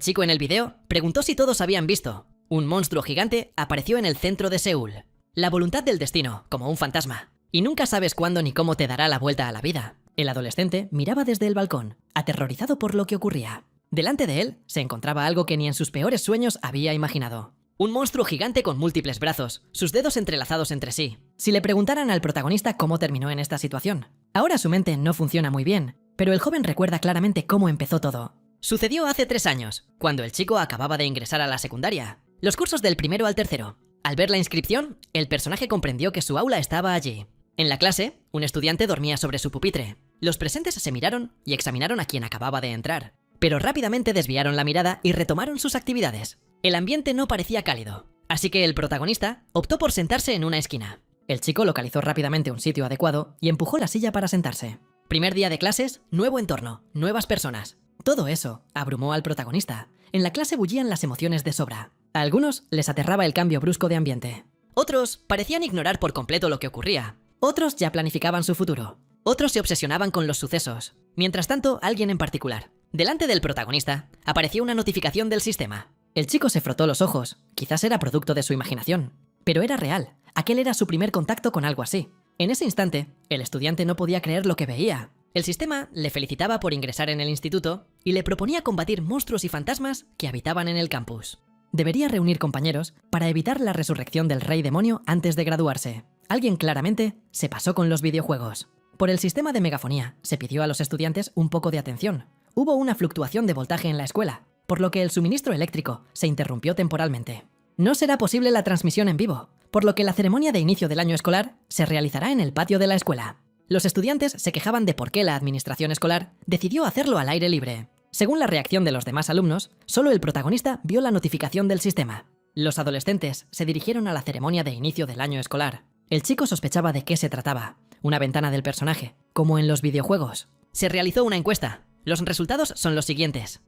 chico en el video preguntó si todos habían visto. Un monstruo gigante apareció en el centro de Seúl. La voluntad del destino, como un fantasma. Y nunca sabes cuándo ni cómo te dará la vuelta a la vida. El adolescente miraba desde el balcón, aterrorizado por lo que ocurría. Delante de él se encontraba algo que ni en sus peores sueños había imaginado. Un monstruo gigante con múltiples brazos, sus dedos entrelazados entre sí. Si le preguntaran al protagonista cómo terminó en esta situación. Ahora su mente no funciona muy bien, pero el joven recuerda claramente cómo empezó todo. Sucedió hace 3 años, cuando el chico acababa de ingresar a la secundaria. Los cursos del primero al tercero. Al ver la inscripción, el personaje comprendió que su aula estaba allí. En la clase, un estudiante dormía sobre su pupitre. Los presentes se miraron y examinaron a quien acababa de entrar. Pero rápidamente desviaron la mirada y retomaron sus actividades. El ambiente no parecía cálido, así que el protagonista optó por sentarse en una esquina. El chico localizó rápidamente un sitio adecuado y empujó la silla para sentarse. Primer día de clases, nuevo entorno, nuevas personas. Todo eso abrumó al protagonista. En la clase bullían las emociones de sobra. A algunos les aterraba el cambio brusco de ambiente. Otros parecían ignorar por completo lo que ocurría. Otros ya planificaban su futuro. Otros se obsesionaban con los sucesos. Mientras tanto, alguien en particular. Delante del protagonista apareció una notificación del sistema. El chico se frotó los ojos. Quizás era producto de su imaginación. Pero era real. Aquel era su primer contacto con algo así. En ese instante, el estudiante no podía creer lo que veía. El sistema le felicitaba por ingresar en el instituto y le proponía combatir monstruos y fantasmas que habitaban en el campus. Debería reunir compañeros para evitar la resurrección del rey demonio antes de graduarse. Alguien claramente se pasó con los videojuegos. Por el sistema de megafonía, se pidió a los estudiantes un poco de atención. Hubo una fluctuación de voltaje en la escuela, por lo que el suministro eléctrico se interrumpió temporalmente. No será posible la transmisión en vivo, por lo que la ceremonia de inicio del año escolar se realizará en el patio de la escuela. Los estudiantes se quejaban de por qué la administración escolar decidió hacerlo al aire libre. Según la reacción de los demás alumnos, solo el protagonista vio la notificación del sistema. Los adolescentes se dirigieron a la ceremonia de inicio del año escolar. El chico sospechaba de qué se trataba. Una ventana del personaje, como en los videojuegos. Se realizó una encuesta. Los resultados son los siguientes.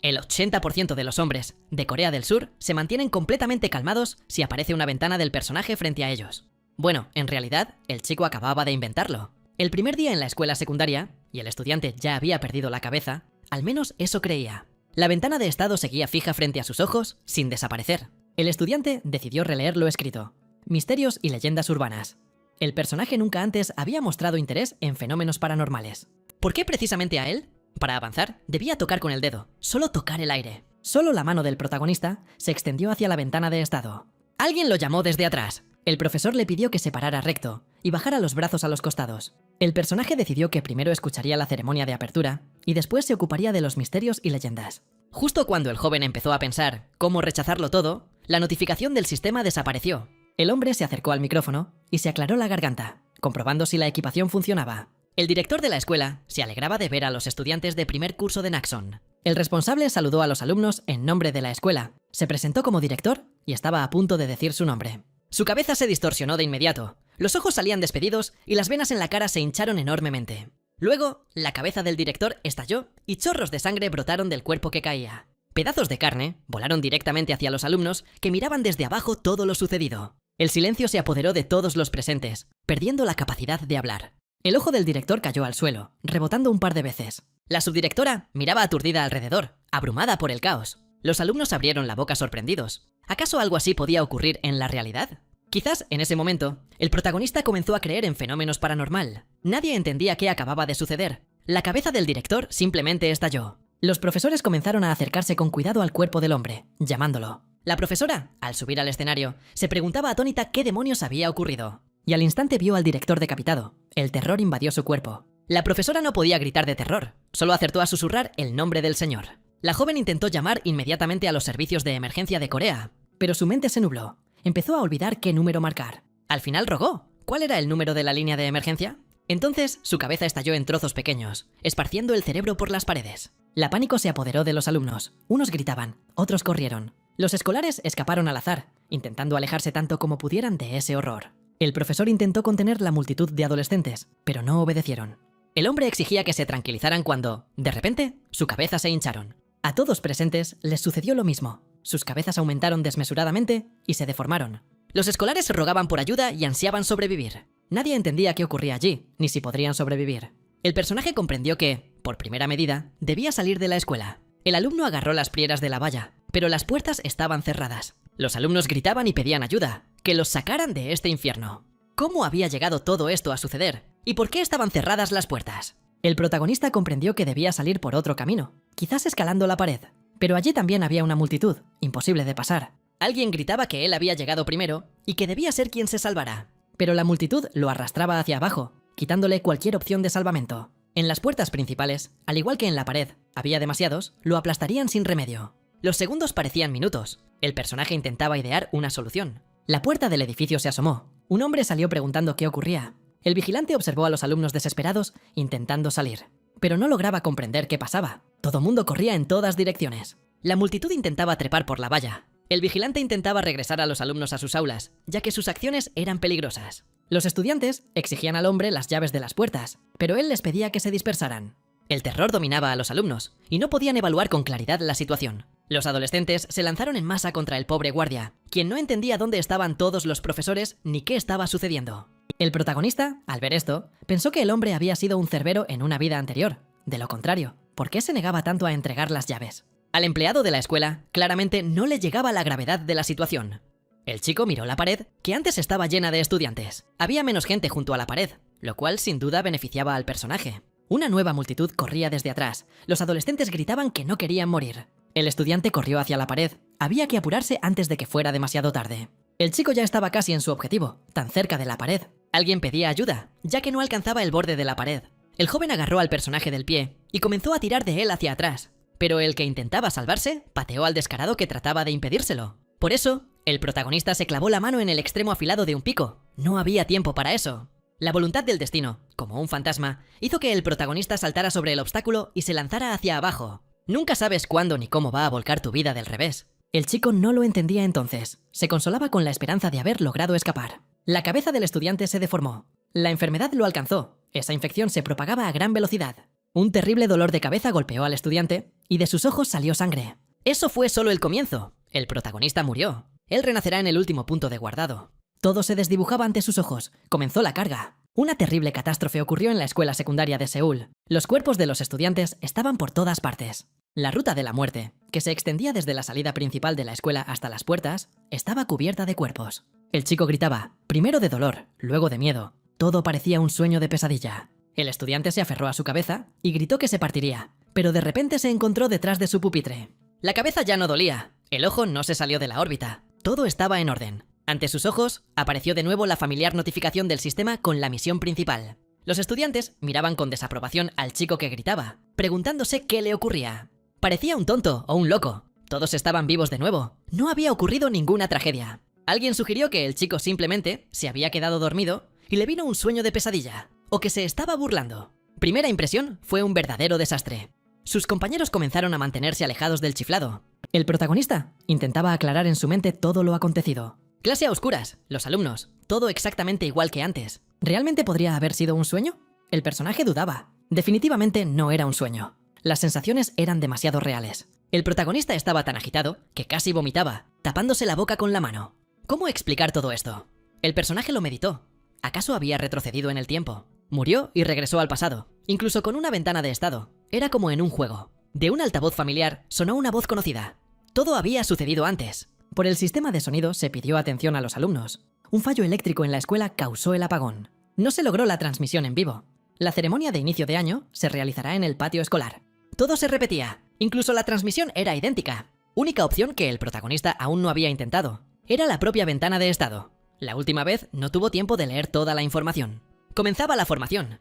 El 80% de los hombres de Corea del Sur se mantienen completamente calmados si aparece una ventana del personaje frente a ellos. Bueno, en realidad, el chico acababa de inventarlo. El primer día en la escuela secundaria, y el estudiante ya había perdido la cabeza, al menos eso creía. La ventana de estado seguía fija frente a sus ojos, sin desaparecer. El estudiante decidió releer lo escrito. Misterios y leyendas urbanas. El personaje nunca antes había mostrado interés en fenómenos paranormales. ¿Por qué precisamente a él? Para avanzar, debía tocar con el dedo, solo tocar el aire. Solo la mano del protagonista se extendió hacia la ventana de estado. Alguien lo llamó desde atrás. El profesor le pidió que se parara recto y bajara los brazos a los costados. El personaje decidió que primero escucharía la ceremonia de apertura y después se ocuparía de los misterios y leyendas. Justo cuando el joven empezó a pensar cómo rechazarlo todo, la notificación del sistema desapareció. El hombre se acercó al micrófono y se aclaró la garganta, comprobando si la equipación funcionaba. El director de la escuela se alegraba de ver a los estudiantes de primer curso de Naxon. El responsable saludó a los alumnos en nombre de la escuela, se presentó como director y estaba a punto de decir su nombre. Su cabeza se distorsionó de inmediato, los ojos salían despedidos y las venas en la cara se hincharon enormemente. Luego, la cabeza del director estalló y chorros de sangre brotaron del cuerpo que caía. Pedazos de carne volaron directamente hacia los alumnos que miraban desde abajo todo lo sucedido. El silencio se apoderó de todos los presentes, perdiendo la capacidad de hablar. El ojo del director cayó al suelo, rebotando un par de veces. La subdirectora miraba aturdida alrededor, abrumada por el caos. Los alumnos abrieron la boca sorprendidos. ¿Acaso algo así podía ocurrir en la realidad? Quizás en ese momento, el protagonista comenzó a creer en fenómenos paranormal. Nadie entendía qué acababa de suceder. La cabeza del director simplemente estalló. Los profesores comenzaron a acercarse con cuidado al cuerpo del hombre, llamándolo. La profesora, al subir al escenario, se preguntaba atónita qué demonios había ocurrido. Y al instante vio al director decapitado. El terror invadió su cuerpo. La profesora no podía gritar de terror, solo acertó a susurrar el nombre del señor. La joven intentó llamar inmediatamente a los servicios de emergencia de Corea, pero su mente se nubló. Empezó a olvidar qué número marcar. Al final rogó. ¿Cuál era el número de la línea de emergencia? Entonces su cabeza estalló en trozos pequeños, esparciendo el cerebro por las paredes. La pánico se apoderó de los alumnos. Unos gritaban, otros corrieron. Los escolares escaparon al azar, intentando alejarse tanto como pudieran de ese horror. El profesor intentó contener la multitud de adolescentes, pero no obedecieron. El hombre exigía que se tranquilizaran cuando, de repente, su cabeza se hincharon. A todos presentes les sucedió lo mismo. Sus cabezas aumentaron desmesuradamente y se deformaron. Los escolares rogaban por ayuda y ansiaban sobrevivir. Nadie entendía qué ocurría allí, ni si podrían sobrevivir. El personaje comprendió que, por primera medida, debía salir de la escuela. El alumno agarró las prieras de la valla, pero las puertas estaban cerradas. Los alumnos gritaban y pedían ayuda, que los sacaran de este infierno. ¿Cómo había llegado todo esto a suceder? ¿Y por qué estaban cerradas las puertas? El protagonista comprendió que debía salir por otro camino, quizás escalando la pared. Pero allí también había una multitud, imposible de pasar. Alguien gritaba que él había llegado primero y que debía ser quien se salvara. Pero la multitud lo arrastraba hacia abajo, quitándole cualquier opción de salvamento. En las puertas principales, al igual que en la pared, había demasiados, lo aplastarían sin remedio. Los segundos parecían minutos. El personaje intentaba idear una solución. La puerta del edificio se asomó. Un hombre salió preguntando qué ocurría. El vigilante observó a los alumnos desesperados, intentando salir. Pero no lograba comprender qué pasaba. Todo mundo corría en todas direcciones. La multitud intentaba trepar por la valla. El vigilante intentaba regresar a los alumnos a sus aulas, ya que sus acciones eran peligrosas. Los estudiantes exigían al hombre las llaves de las puertas, pero él les pedía que se dispersaran. El terror dominaba a los alumnos, y no podían evaluar con claridad la situación. Los adolescentes se lanzaron en masa contra el pobre guardia, quien no entendía dónde estaban todos los profesores ni qué estaba sucediendo. El protagonista, al ver esto, pensó que el hombre había sido un cerbero en una vida anterior. De lo contrario, ¿por qué se negaba tanto a entregar las llaves? Al empleado de la escuela, claramente no le llegaba la gravedad de la situación. El chico miró la pared, que antes estaba llena de estudiantes. Había menos gente junto a la pared, lo cual sin duda beneficiaba al personaje. Una nueva multitud corría desde atrás. Los adolescentes gritaban que no querían morir. El estudiante corrió hacia la pared. Había que apurarse antes de que fuera demasiado tarde. El chico ya estaba casi en su objetivo, tan cerca de la pared. Alguien pedía ayuda, ya que no alcanzaba el borde de la pared. El joven agarró al personaje del pie y comenzó a tirar de él hacia atrás. Pero el que intentaba salvarse pateó al descarado que trataba de impedírselo. Por eso, el protagonista se clavó la mano en el extremo afilado de un pico. No había tiempo para eso. La voluntad del destino, como un fantasma, hizo que el protagonista saltara sobre el obstáculo y se lanzara hacia abajo. Nunca sabes cuándo ni cómo va a volcar tu vida del revés. El chico no lo entendía entonces. Se consolaba con la esperanza de haber logrado escapar. La cabeza del estudiante se deformó. La enfermedad lo alcanzó. Esa infección se propagaba a gran velocidad. Un terrible dolor de cabeza golpeó al estudiante y de sus ojos salió sangre. Eso fue solo el comienzo. El protagonista murió. Él renacerá en el último punto de guardado. Todo se desdibujaba ante sus ojos. Comenzó la carga. Una terrible catástrofe ocurrió en la escuela secundaria de Seúl. Los cuerpos de los estudiantes estaban por todas partes. La ruta de la muerte, que se extendía desde la salida principal de la escuela hasta las puertas, estaba cubierta de cuerpos. El chico gritaba, primero de dolor, luego de miedo. Todo parecía un sueño de pesadilla. El estudiante se aferró a su cabeza y gritó que se partiría, pero de repente se encontró detrás de su pupitre. La cabeza ya no dolía, el ojo no se salió de la órbita, todo estaba en orden. Ante sus ojos, apareció de nuevo la familiar notificación del sistema con la misión principal. Los estudiantes miraban con desaprobación al chico que gritaba, preguntándose qué le ocurría. Parecía un tonto o un loco. Todos estaban vivos de nuevo. No había ocurrido ninguna tragedia. Alguien sugirió que el chico simplemente se había quedado dormido y le vino un sueño de pesadilla, o que se estaba burlando. Primera impresión fue un verdadero desastre. Sus compañeros comenzaron a mantenerse alejados del chiflado. El protagonista intentaba aclarar en su mente todo lo acontecido. Clase a oscuras, los alumnos, todo exactamente igual que antes. ¿Realmente podría haber sido un sueño? El personaje dudaba. Definitivamente no era un sueño. Las sensaciones eran demasiado reales. El protagonista estaba tan agitado que casi vomitaba, tapándose la boca con la mano. ¿Cómo explicar todo esto? El personaje lo meditó. ¿Acaso había retrocedido en el tiempo? Murió y regresó al pasado, incluso con una ventana de estado. Era como en un juego. De un altavoz familiar sonó una voz conocida. Todo había sucedido antes. Por el sistema de sonido se pidió atención a los alumnos. Un fallo eléctrico en la escuela causó el apagón. No se logró la transmisión en vivo. La ceremonia de inicio de año se realizará en el patio escolar. Todo se repetía. Incluso la transmisión era idéntica. Única opción que el protagonista aún no había intentado. Era la propia ventana de estado. La última vez no tuvo tiempo de leer toda la información. Comenzaba la formación.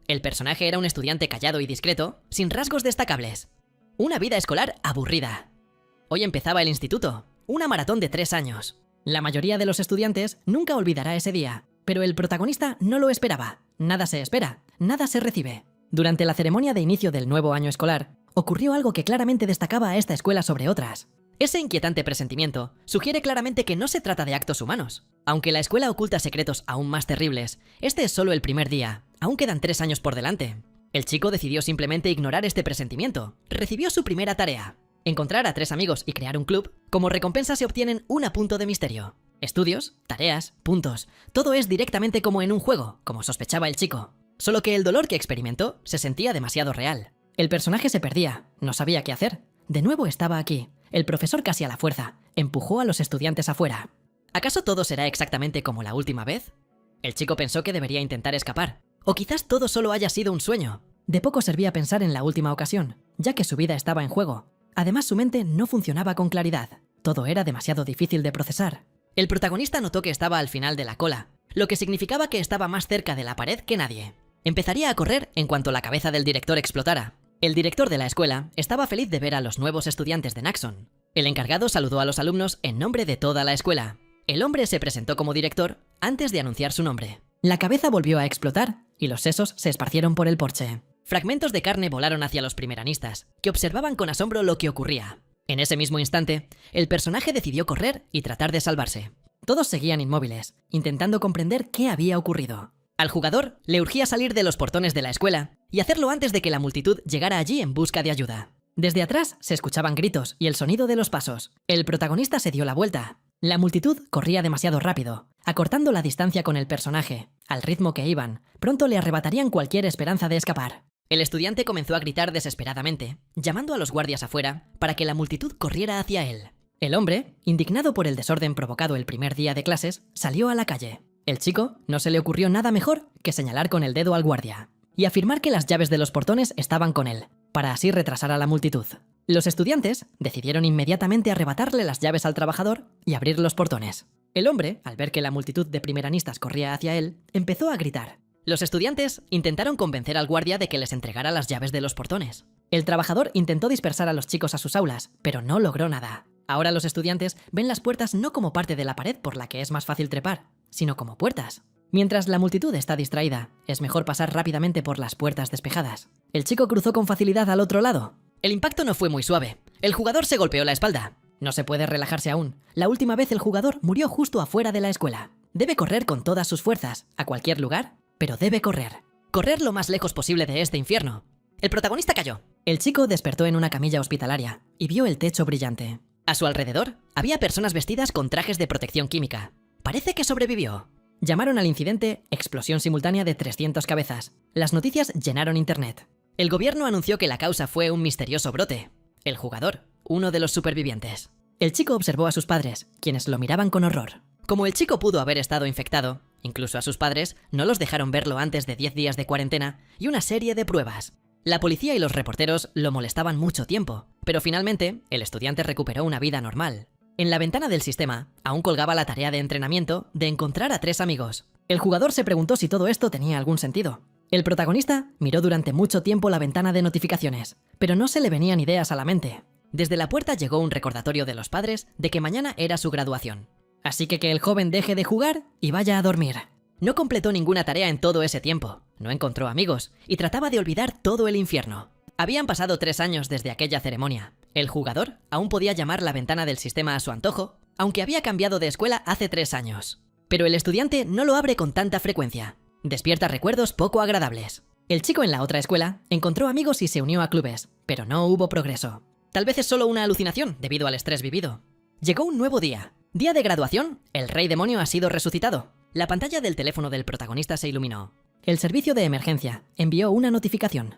El personaje era un estudiante callado y discreto, sin rasgos destacables. Una vida escolar aburrida. Hoy empezaba el instituto, una maratón de 3 años. La mayoría de los estudiantes nunca olvidará ese día, pero el protagonista no lo esperaba. Nada se espera, nada se recibe. Durante la ceremonia de inicio del nuevo año escolar, ocurrió algo que claramente destacaba a esta escuela sobre otras. Ese inquietante presentimiento sugiere claramente que no se trata de actos humanos. Aunque la escuela oculta secretos aún más terribles, este es solo el primer día. Aún quedan 3 años por delante. El chico decidió simplemente ignorar este presentimiento. Recibió su primera tarea. Encontrar a 3 amigos y crear un club. Como recompensa se obtienen un punto de misterio. Estudios, tareas, puntos. Todo es directamente como en un juego, como sospechaba el chico. Solo que el dolor que experimentó se sentía demasiado real. El personaje se perdía, no sabía qué hacer. De nuevo estaba aquí. El profesor casi a la fuerza empujó a los estudiantes afuera. ¿Acaso todo será exactamente como la última vez? El chico pensó que debería intentar escapar. O quizás todo solo haya sido un sueño. De poco servía pensar en la última ocasión, ya que su vida estaba en juego. Además, su mente no funcionaba con claridad. Todo era demasiado difícil de procesar. El protagonista notó que estaba al final de la cola, lo que significaba que estaba más cerca de la pared que nadie. Empezaría a correr en cuanto la cabeza del director explotara. El director de la escuela estaba feliz de ver a los nuevos estudiantes de Naxxon. El encargado saludó a los alumnos en nombre de toda la escuela. El hombre se presentó como director antes de anunciar su nombre. La cabeza volvió a explotar y los sesos se esparcieron por el porche. Fragmentos de carne volaron hacia los primeranistas, que observaban con asombro lo que ocurría. En ese mismo instante, el personaje decidió correr y tratar de salvarse. Todos seguían inmóviles, intentando comprender qué había ocurrido. Al jugador le urgía salir de los portones de la escuela y hacerlo antes de que la multitud llegara allí en busca de ayuda. Desde atrás se escuchaban gritos y el sonido de los pasos. El protagonista se dio la vuelta. La multitud corría demasiado rápido, acortando la distancia con el personaje. Al ritmo que iban, pronto le arrebatarían cualquier esperanza de escapar. El estudiante comenzó a gritar desesperadamente, llamando a los guardias afuera para que la multitud corriera hacia él. El hombre, indignado por el desorden provocado el primer día de clases, salió a la calle. El chico no se le ocurrió nada mejor que señalar con el dedo al guardia y afirmar que las llaves de los portones estaban con él, para así retrasar a la multitud. Los estudiantes decidieron inmediatamente arrebatarle las llaves al trabajador y abrir los portones. El hombre, al ver que la multitud de primeranistas corría hacia él, empezó a gritar. Los estudiantes intentaron convencer al guardia de que les entregara las llaves de los portones. El trabajador intentó dispersar a los chicos a sus aulas, pero no logró nada. Ahora los estudiantes ven las puertas no como parte de la pared por la que es más fácil trepar, sino como puertas. Mientras la multitud está distraída, es mejor pasar rápidamente por las puertas despejadas. El chico cruzó con facilidad al otro lado. El impacto no fue muy suave. El jugador se golpeó la espalda. No se puede relajarse aún. La última vez el jugador murió justo afuera de la escuela. Debe correr con todas sus fuerzas, a cualquier lugar, pero debe correr. Correr lo más lejos posible de este infierno. El protagonista cayó. El chico despertó en una camilla hospitalaria y vio el techo brillante. A su alrededor había personas vestidas con trajes de protección química. Parece que sobrevivió. Llamaron al incidente explosión simultánea de 300 cabezas. Las noticias llenaron internet. El gobierno anunció que la causa fue un misterioso brote. El jugador, uno de los supervivientes. El chico observó a sus padres, quienes lo miraban con horror. Como el chico pudo haber estado infectado, incluso a sus padres no los dejaron verlo antes de 10 días de cuarentena y una serie de pruebas. La policía y los reporteros lo molestaban mucho tiempo, pero finalmente el estudiante recuperó una vida normal. En la ventana del sistema aún colgaba la tarea de entrenamiento de encontrar a 3 amigos. El jugador se preguntó si todo esto tenía algún sentido. El protagonista miró durante mucho tiempo la ventana de notificaciones, pero no se le venían ideas a la mente. Desde la puerta llegó un recordatorio de los padres de que mañana era su graduación. Así que el joven deje de jugar y vaya a dormir. No completó ninguna tarea en todo ese tiempo, no encontró amigos y trataba de olvidar todo el infierno. Habían pasado 3 años desde aquella ceremonia. El jugador aún podía llamar la ventana del sistema a su antojo, aunque había cambiado de escuela hace 3 años. Pero el estudiante no lo abre con tanta frecuencia. Despierta recuerdos poco agradables. El chico en la otra escuela encontró amigos y se unió a clubes, pero no hubo progreso. Tal vez es solo una alucinación debido al estrés vivido. Llegó un nuevo día. Día de graduación, el rey demonio ha sido resucitado. La pantalla del teléfono del protagonista se iluminó. El servicio de emergencia envió una notificación.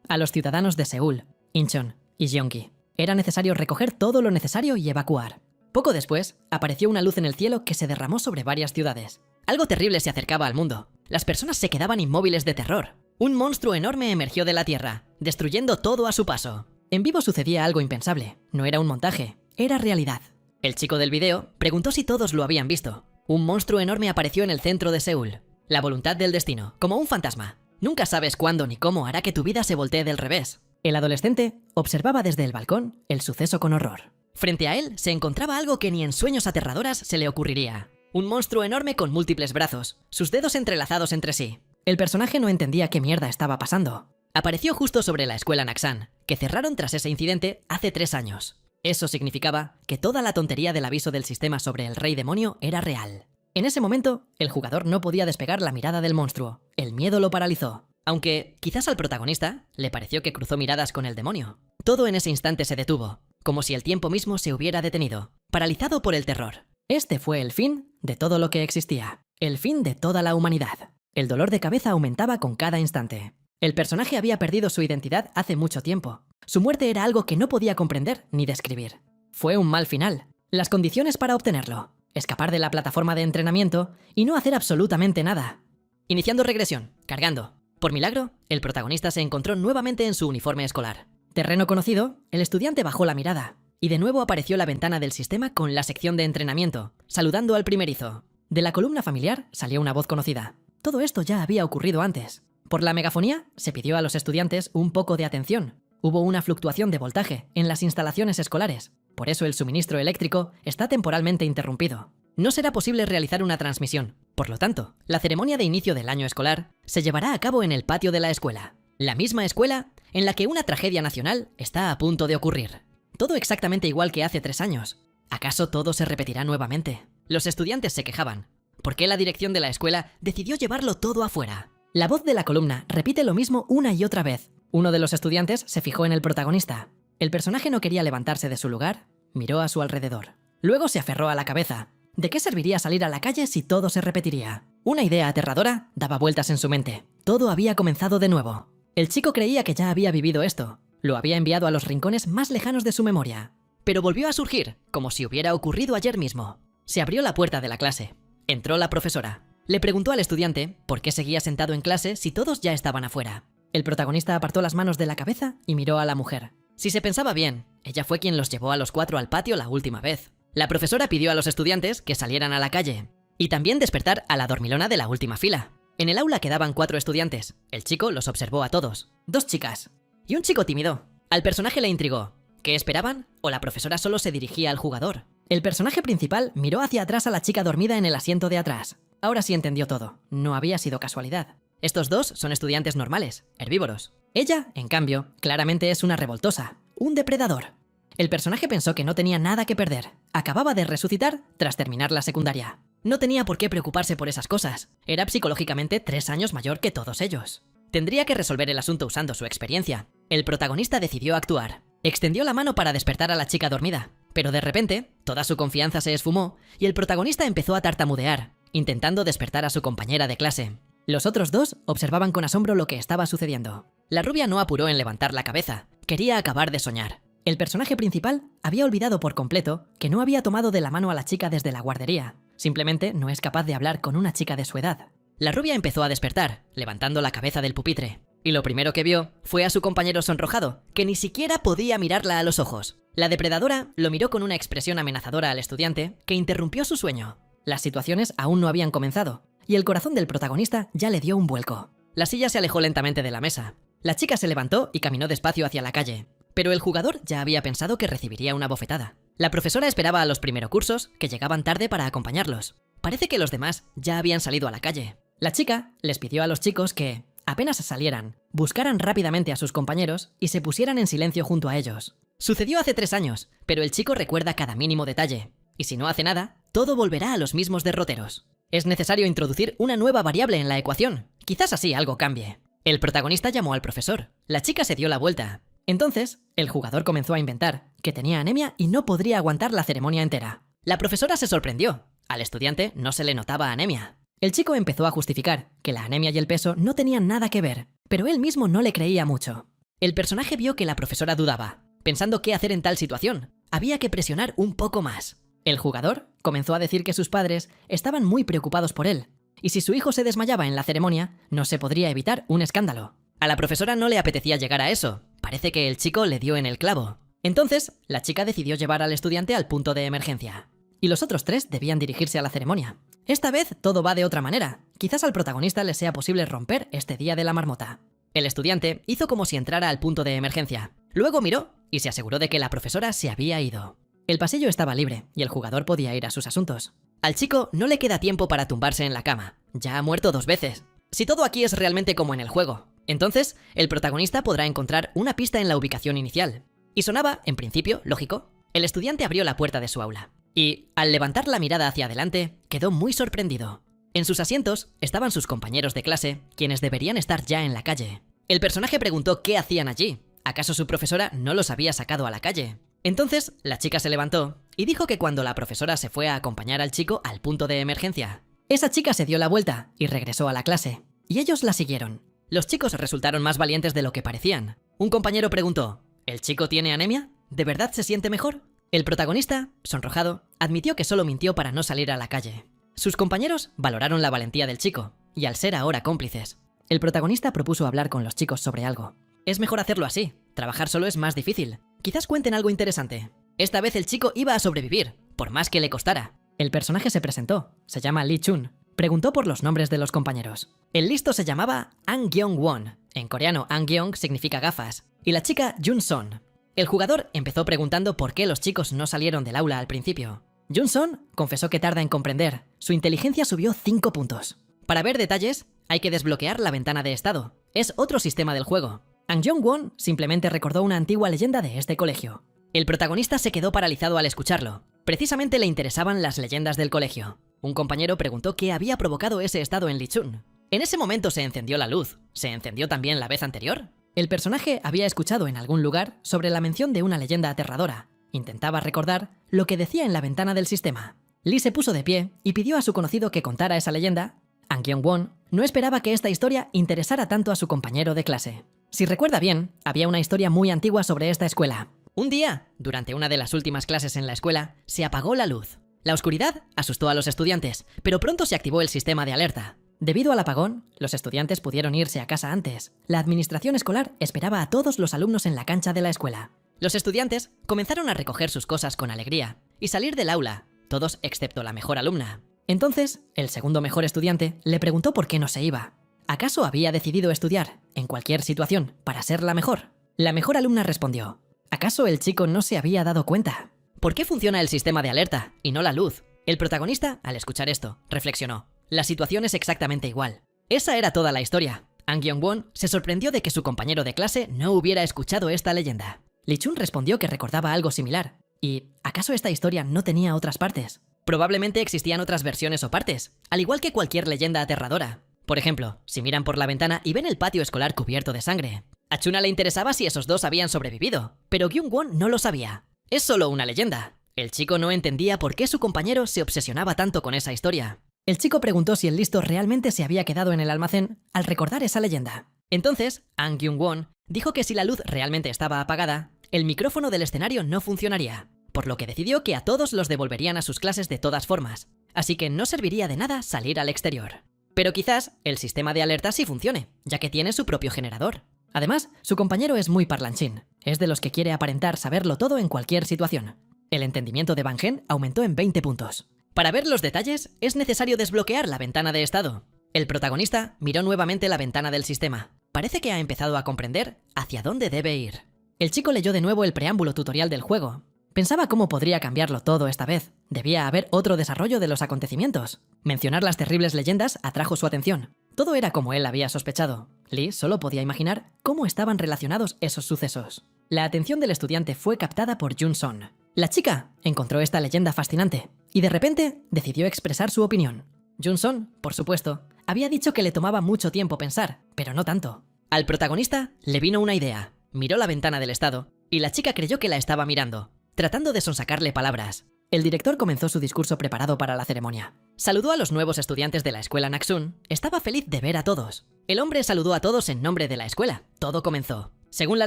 A los ciudadanos de Seúl, Incheon y Gyeonggi era necesario recoger todo lo necesario y evacuar. Poco después, apareció una luz en el cielo que se derramó sobre varias ciudades. Algo terrible se acercaba al mundo. Las personas se quedaban inmóviles de terror. Un monstruo enorme emergió de la tierra, destruyendo todo a su paso. En vivo sucedía algo impensable. No era un montaje, era realidad. El chico del video preguntó si todos lo habían visto. Un monstruo enorme apareció en el centro de Seúl. La voluntad del destino, como un fantasma. Nunca sabes cuándo ni cómo hará que tu vida se voltee del revés. El adolescente observaba desde el balcón el suceso con horror. Frente a él se encontraba algo que ni en sueños aterradoras se le ocurriría. Un monstruo enorme con múltiples brazos, sus dedos entrelazados entre sí. El personaje no entendía qué mierda estaba pasando. Apareció justo sobre la escuela Naxxon, que cerraron tras ese incidente hace 3 años. Eso significaba que toda la tontería del aviso del sistema sobre el rey demonio era real. En ese momento, el jugador no podía despegar la mirada del monstruo. El miedo lo paralizó. Aunque quizás al protagonista le pareció que cruzó miradas con el demonio. Todo en ese instante se detuvo, como si el tiempo mismo se hubiera detenido, paralizado por el terror. Este fue el fin de todo lo que existía, el fin de toda la humanidad. El dolor de cabeza aumentaba con cada instante. El personaje había perdido su identidad hace mucho tiempo. Su muerte era algo que no podía comprender ni describir. Fue un mal final. Las condiciones para obtenerlo: escapar de la plataforma de entrenamiento y no hacer absolutamente nada. Iniciando regresión, cargando. Por milagro, el protagonista se encontró nuevamente en su uniforme escolar. Terreno conocido, el estudiante bajó la mirada y de nuevo apareció la ventana del sistema con la sección de entrenamiento, saludando al primerizo. De la columna familiar salió una voz conocida. Todo esto ya había ocurrido antes. Por la megafonía se pidió a los estudiantes un poco de atención. Hubo una fluctuación de voltaje en las instalaciones escolares. Por eso el suministro eléctrico está temporalmente interrumpido. No será posible realizar una transmisión. Por lo tanto, la ceremonia de inicio del año escolar se llevará a cabo en el patio de la escuela. La misma escuela en la que una tragedia nacional está a punto de ocurrir. Todo exactamente igual que hace 3 años. ¿Acaso todo se repetirá nuevamente? Los estudiantes se quejaban. ¿Por qué la dirección de la escuela decidió llevarlo todo afuera? La voz de la columna repite lo mismo una y otra vez. Uno de los estudiantes se fijó en el protagonista. El personaje no quería levantarse de su lugar, miró a su alrededor. Luego se aferró a la cabeza. ¿De qué serviría salir a la calle si todo se repetiría? Una idea aterradora daba vueltas en su mente. Todo había comenzado de nuevo. El chico creía que ya había vivido esto. Lo había enviado a los rincones más lejanos de su memoria. Pero volvió a surgir, como si hubiera ocurrido ayer mismo. Se abrió la puerta de la clase. Entró la profesora. Le preguntó al estudiante por qué seguía sentado en clase si todos ya estaban afuera. El protagonista apartó las manos de la cabeza y miró a la mujer. Si se pensaba bien, ella fue quien los llevó a los 4 al patio la última vez. La profesora pidió a los estudiantes que salieran a la calle y también despertar a la dormilona de la última fila. En el aula quedaban 4 estudiantes. El chico los observó a todos. 2 chicas y un chico tímido. Al personaje le intrigó. ¿Qué esperaban? ¿O la profesora solo se dirigía al jugador? El personaje principal miró hacia atrás a la chica dormida en el asiento de atrás. Ahora sí entendió todo. No había sido casualidad. Estos 2 son estudiantes normales, herbívoros. Ella, en cambio, claramente es una revoltosa, un depredador. El personaje pensó que no tenía nada que perder. Acababa de resucitar tras terminar la secundaria. No tenía por qué preocuparse por esas cosas. Era psicológicamente 3 años mayor que todos ellos. Tendría que resolver el asunto usando su experiencia. El protagonista decidió actuar. Extendió la mano para despertar a la chica dormida. Pero de repente, toda su confianza se esfumó y el protagonista empezó a tartamudear, intentando despertar a su compañera de clase. Los otros 2 observaban con asombro lo que estaba sucediendo. La rubia no apuró en levantar la cabeza. Quería acabar de soñar. El personaje principal había olvidado por completo que no había tomado de la mano a la chica desde la guardería. Simplemente no es capaz de hablar con una chica de su edad. La rubia empezó a despertar, levantando la cabeza del pupitre. Y lo primero que vio fue a su compañero sonrojado, que ni siquiera podía mirarla a los ojos. La depredadora lo miró con una expresión amenazadora al estudiante, que interrumpió su sueño. Las situaciones aún no habían comenzado, y el corazón del protagonista ya le dio un vuelco. La silla se alejó lentamente de la mesa. La chica se levantó y caminó despacio hacia la calle. Pero el jugador ya había pensado que recibiría una bofetada. La profesora esperaba a los primerocursos, que llegaban tarde para acompañarlos. Parece que los demás ya habían salido a la calle. La chica les pidió a los chicos que, apenas salieran, buscaran rápidamente a sus compañeros y se pusieran en silencio junto a ellos. Sucedió hace 3 años, pero el chico recuerda cada mínimo detalle. Y si no hace nada, todo volverá a los mismos derroteros. Es necesario introducir una nueva variable en la ecuación. Quizás así algo cambie. El protagonista llamó al profesor. La chica se dio la vuelta. Entonces, el jugador comenzó a inventar que tenía anemia y no podría aguantar la ceremonia entera. La profesora se sorprendió. Al estudiante no se le notaba anemia. El chico empezó a justificar que la anemia y el peso no tenían nada que ver, pero él mismo no le creía mucho. El personaje vio que la profesora dudaba, pensando qué hacer en tal situación. Había que presionar un poco más. El jugador comenzó a decir que sus padres estaban muy preocupados por él, y si su hijo se desmayaba en la ceremonia, no se podría evitar un escándalo. A la profesora no le apetecía llegar a eso. Parece que el chico le dio en el clavo. Entonces, la chica decidió llevar al estudiante al punto de emergencia. Y los otros 3 debían dirigirse a la ceremonia. Esta vez todo va de otra manera. Quizás al protagonista le sea posible romper este día de la marmota. El estudiante hizo como si entrara al punto de emergencia. Luego miró y se aseguró de que la profesora se había ido. El pasillo estaba libre y el jugador podía ir a sus asuntos. Al chico no le queda tiempo para tumbarse en la cama. Ya ha muerto 2 veces. Si todo aquí es realmente como en el juego, entonces el protagonista podrá encontrar una pista en la ubicación inicial. Y sonaba, en principio, lógico. El estudiante abrió la puerta de su aula. Y, al levantar la mirada hacia adelante, quedó muy sorprendido. En sus asientos estaban sus compañeros de clase, quienes deberían estar ya en la calle. El personaje preguntó qué hacían allí. ¿Acaso su profesora no los había sacado a la calle? Entonces, la chica se levantó y dijo que cuando la profesora se fue a acompañar al chico al punto de emergencia, esa chica se dio la vuelta y regresó a la clase, y ellos la siguieron. Los chicos resultaron más valientes de lo que parecían. Un compañero preguntó: ¿el chico tiene anemia? ¿De verdad se siente mejor? El protagonista, sonrojado, admitió que solo mintió para no salir a la calle. Sus compañeros valoraron la valentía del chico, y al ser ahora cómplices, el protagonista propuso hablar con los chicos sobre algo. Es mejor hacerlo así, trabajar solo es más difícil. Quizás cuenten algo interesante. Esta vez el chico iba a sobrevivir, por más que le costara. El personaje se presentó, se llama Lee Chun. Preguntó por los nombres de los compañeros. El listo se llamaba An Gyeong-won. En coreano, An Gyeong significa gafas. Y la chica Jun-son. El jugador empezó preguntando por qué los chicos no salieron del aula al principio. Jun-son confesó que tarda en comprender. Su inteligencia subió 5 puntos. Para ver detalles, hay que desbloquear la ventana de estado. Es otro sistema del juego. An Gyeong-won simplemente recordó una antigua leyenda de este colegio. El protagonista se quedó paralizado al escucharlo. Precisamente le interesaban las leyendas del colegio. Un compañero preguntó qué había provocado ese estado en Lee Chun. En ese momento se encendió la luz. ¿Se encendió también la vez anterior? El personaje había escuchado en algún lugar sobre la mención de una leyenda aterradora. Intentaba recordar lo que decía en la ventana del sistema. Lee se puso de pie y pidió a su conocido que contara esa leyenda. An Gyeong-won no esperaba que esta historia interesara tanto a su compañero de clase. Si recuerda bien, había una historia muy antigua sobre esta escuela. Un día, durante una de las últimas clases en la escuela, se apagó la luz. La oscuridad asustó a los estudiantes, pero pronto se activó el sistema de alerta. Debido al apagón, los estudiantes pudieron irse a casa antes. La administración escolar esperaba a todos los alumnos en la cancha de la escuela. Los estudiantes comenzaron a recoger sus cosas con alegría y salir del aula, todos excepto la mejor alumna. Entonces, el segundo mejor estudiante le preguntó por qué no se iba. ¿Acaso había decidido estudiar, en cualquier situación, para ser la mejor? La mejor alumna respondió: ¿acaso el chico no se había dado cuenta? ¿Por qué funciona el sistema de alerta y no la luz? El protagonista, al escuchar esto, reflexionó. La situación es exactamente igual. Esa era toda la historia. An Gyeong-won se sorprendió de que su compañero de clase no hubiera escuchado esta leyenda. Lee Chun respondió que recordaba algo similar. ¿Y acaso esta historia no tenía otras partes? Probablemente existían otras versiones o partes, al igual que cualquier leyenda aterradora. Por ejemplo, si miran por la ventana y ven el patio escolar cubierto de sangre. A Chuna le interesaba si esos dos habían sobrevivido, pero Gyeong-won no lo sabía. Es solo una leyenda. El chico no entendía por qué su compañero se obsesionaba tanto con esa historia. El chico preguntó si el listo realmente se había quedado en el almacén al recordar esa leyenda. Entonces, An Gyeong-won dijo que si la luz realmente estaba apagada, el micrófono del escenario no funcionaría, por lo que decidió que a todos los devolverían a sus clases de todas formas, así que no serviría de nada salir al exterior. Pero quizás el sistema de alerta sí funcione, ya que tiene su propio generador. Además, su compañero es muy parlanchín, es de los que quiere aparentar saberlo todo en cualquier situación. El entendimiento de Van Gen aumentó en 20 puntos. Para ver los detalles, es necesario desbloquear la ventana de estado. El protagonista miró nuevamente la ventana del sistema. Parece que ha empezado a comprender hacia dónde debe ir. El chico leyó de nuevo el preámbulo tutorial del juego. Pensaba cómo podría cambiarlo todo esta vez. Debía haber otro desarrollo de los acontecimientos. Mencionar las terribles leyendas atrajo su atención. Todo era como él había sospechado. Lee solo podía imaginar cómo estaban relacionados esos sucesos. La atención del estudiante fue captada por Jun-son. La chica encontró esta leyenda fascinante y de repente decidió expresar su opinión. Jun-son, por supuesto, había dicho que le tomaba mucho tiempo pensar, pero no tanto. Al protagonista le vino una idea. Miró la ventana del estado y la chica creyó que la estaba mirando, tratando de sonsacarle palabras. El director comenzó su discurso preparado para la ceremonia. Saludó a los nuevos estudiantes de la escuela Naksun. Estaba feliz de ver a todos. El hombre saludó a todos en nombre de la escuela. Todo comenzó. Según la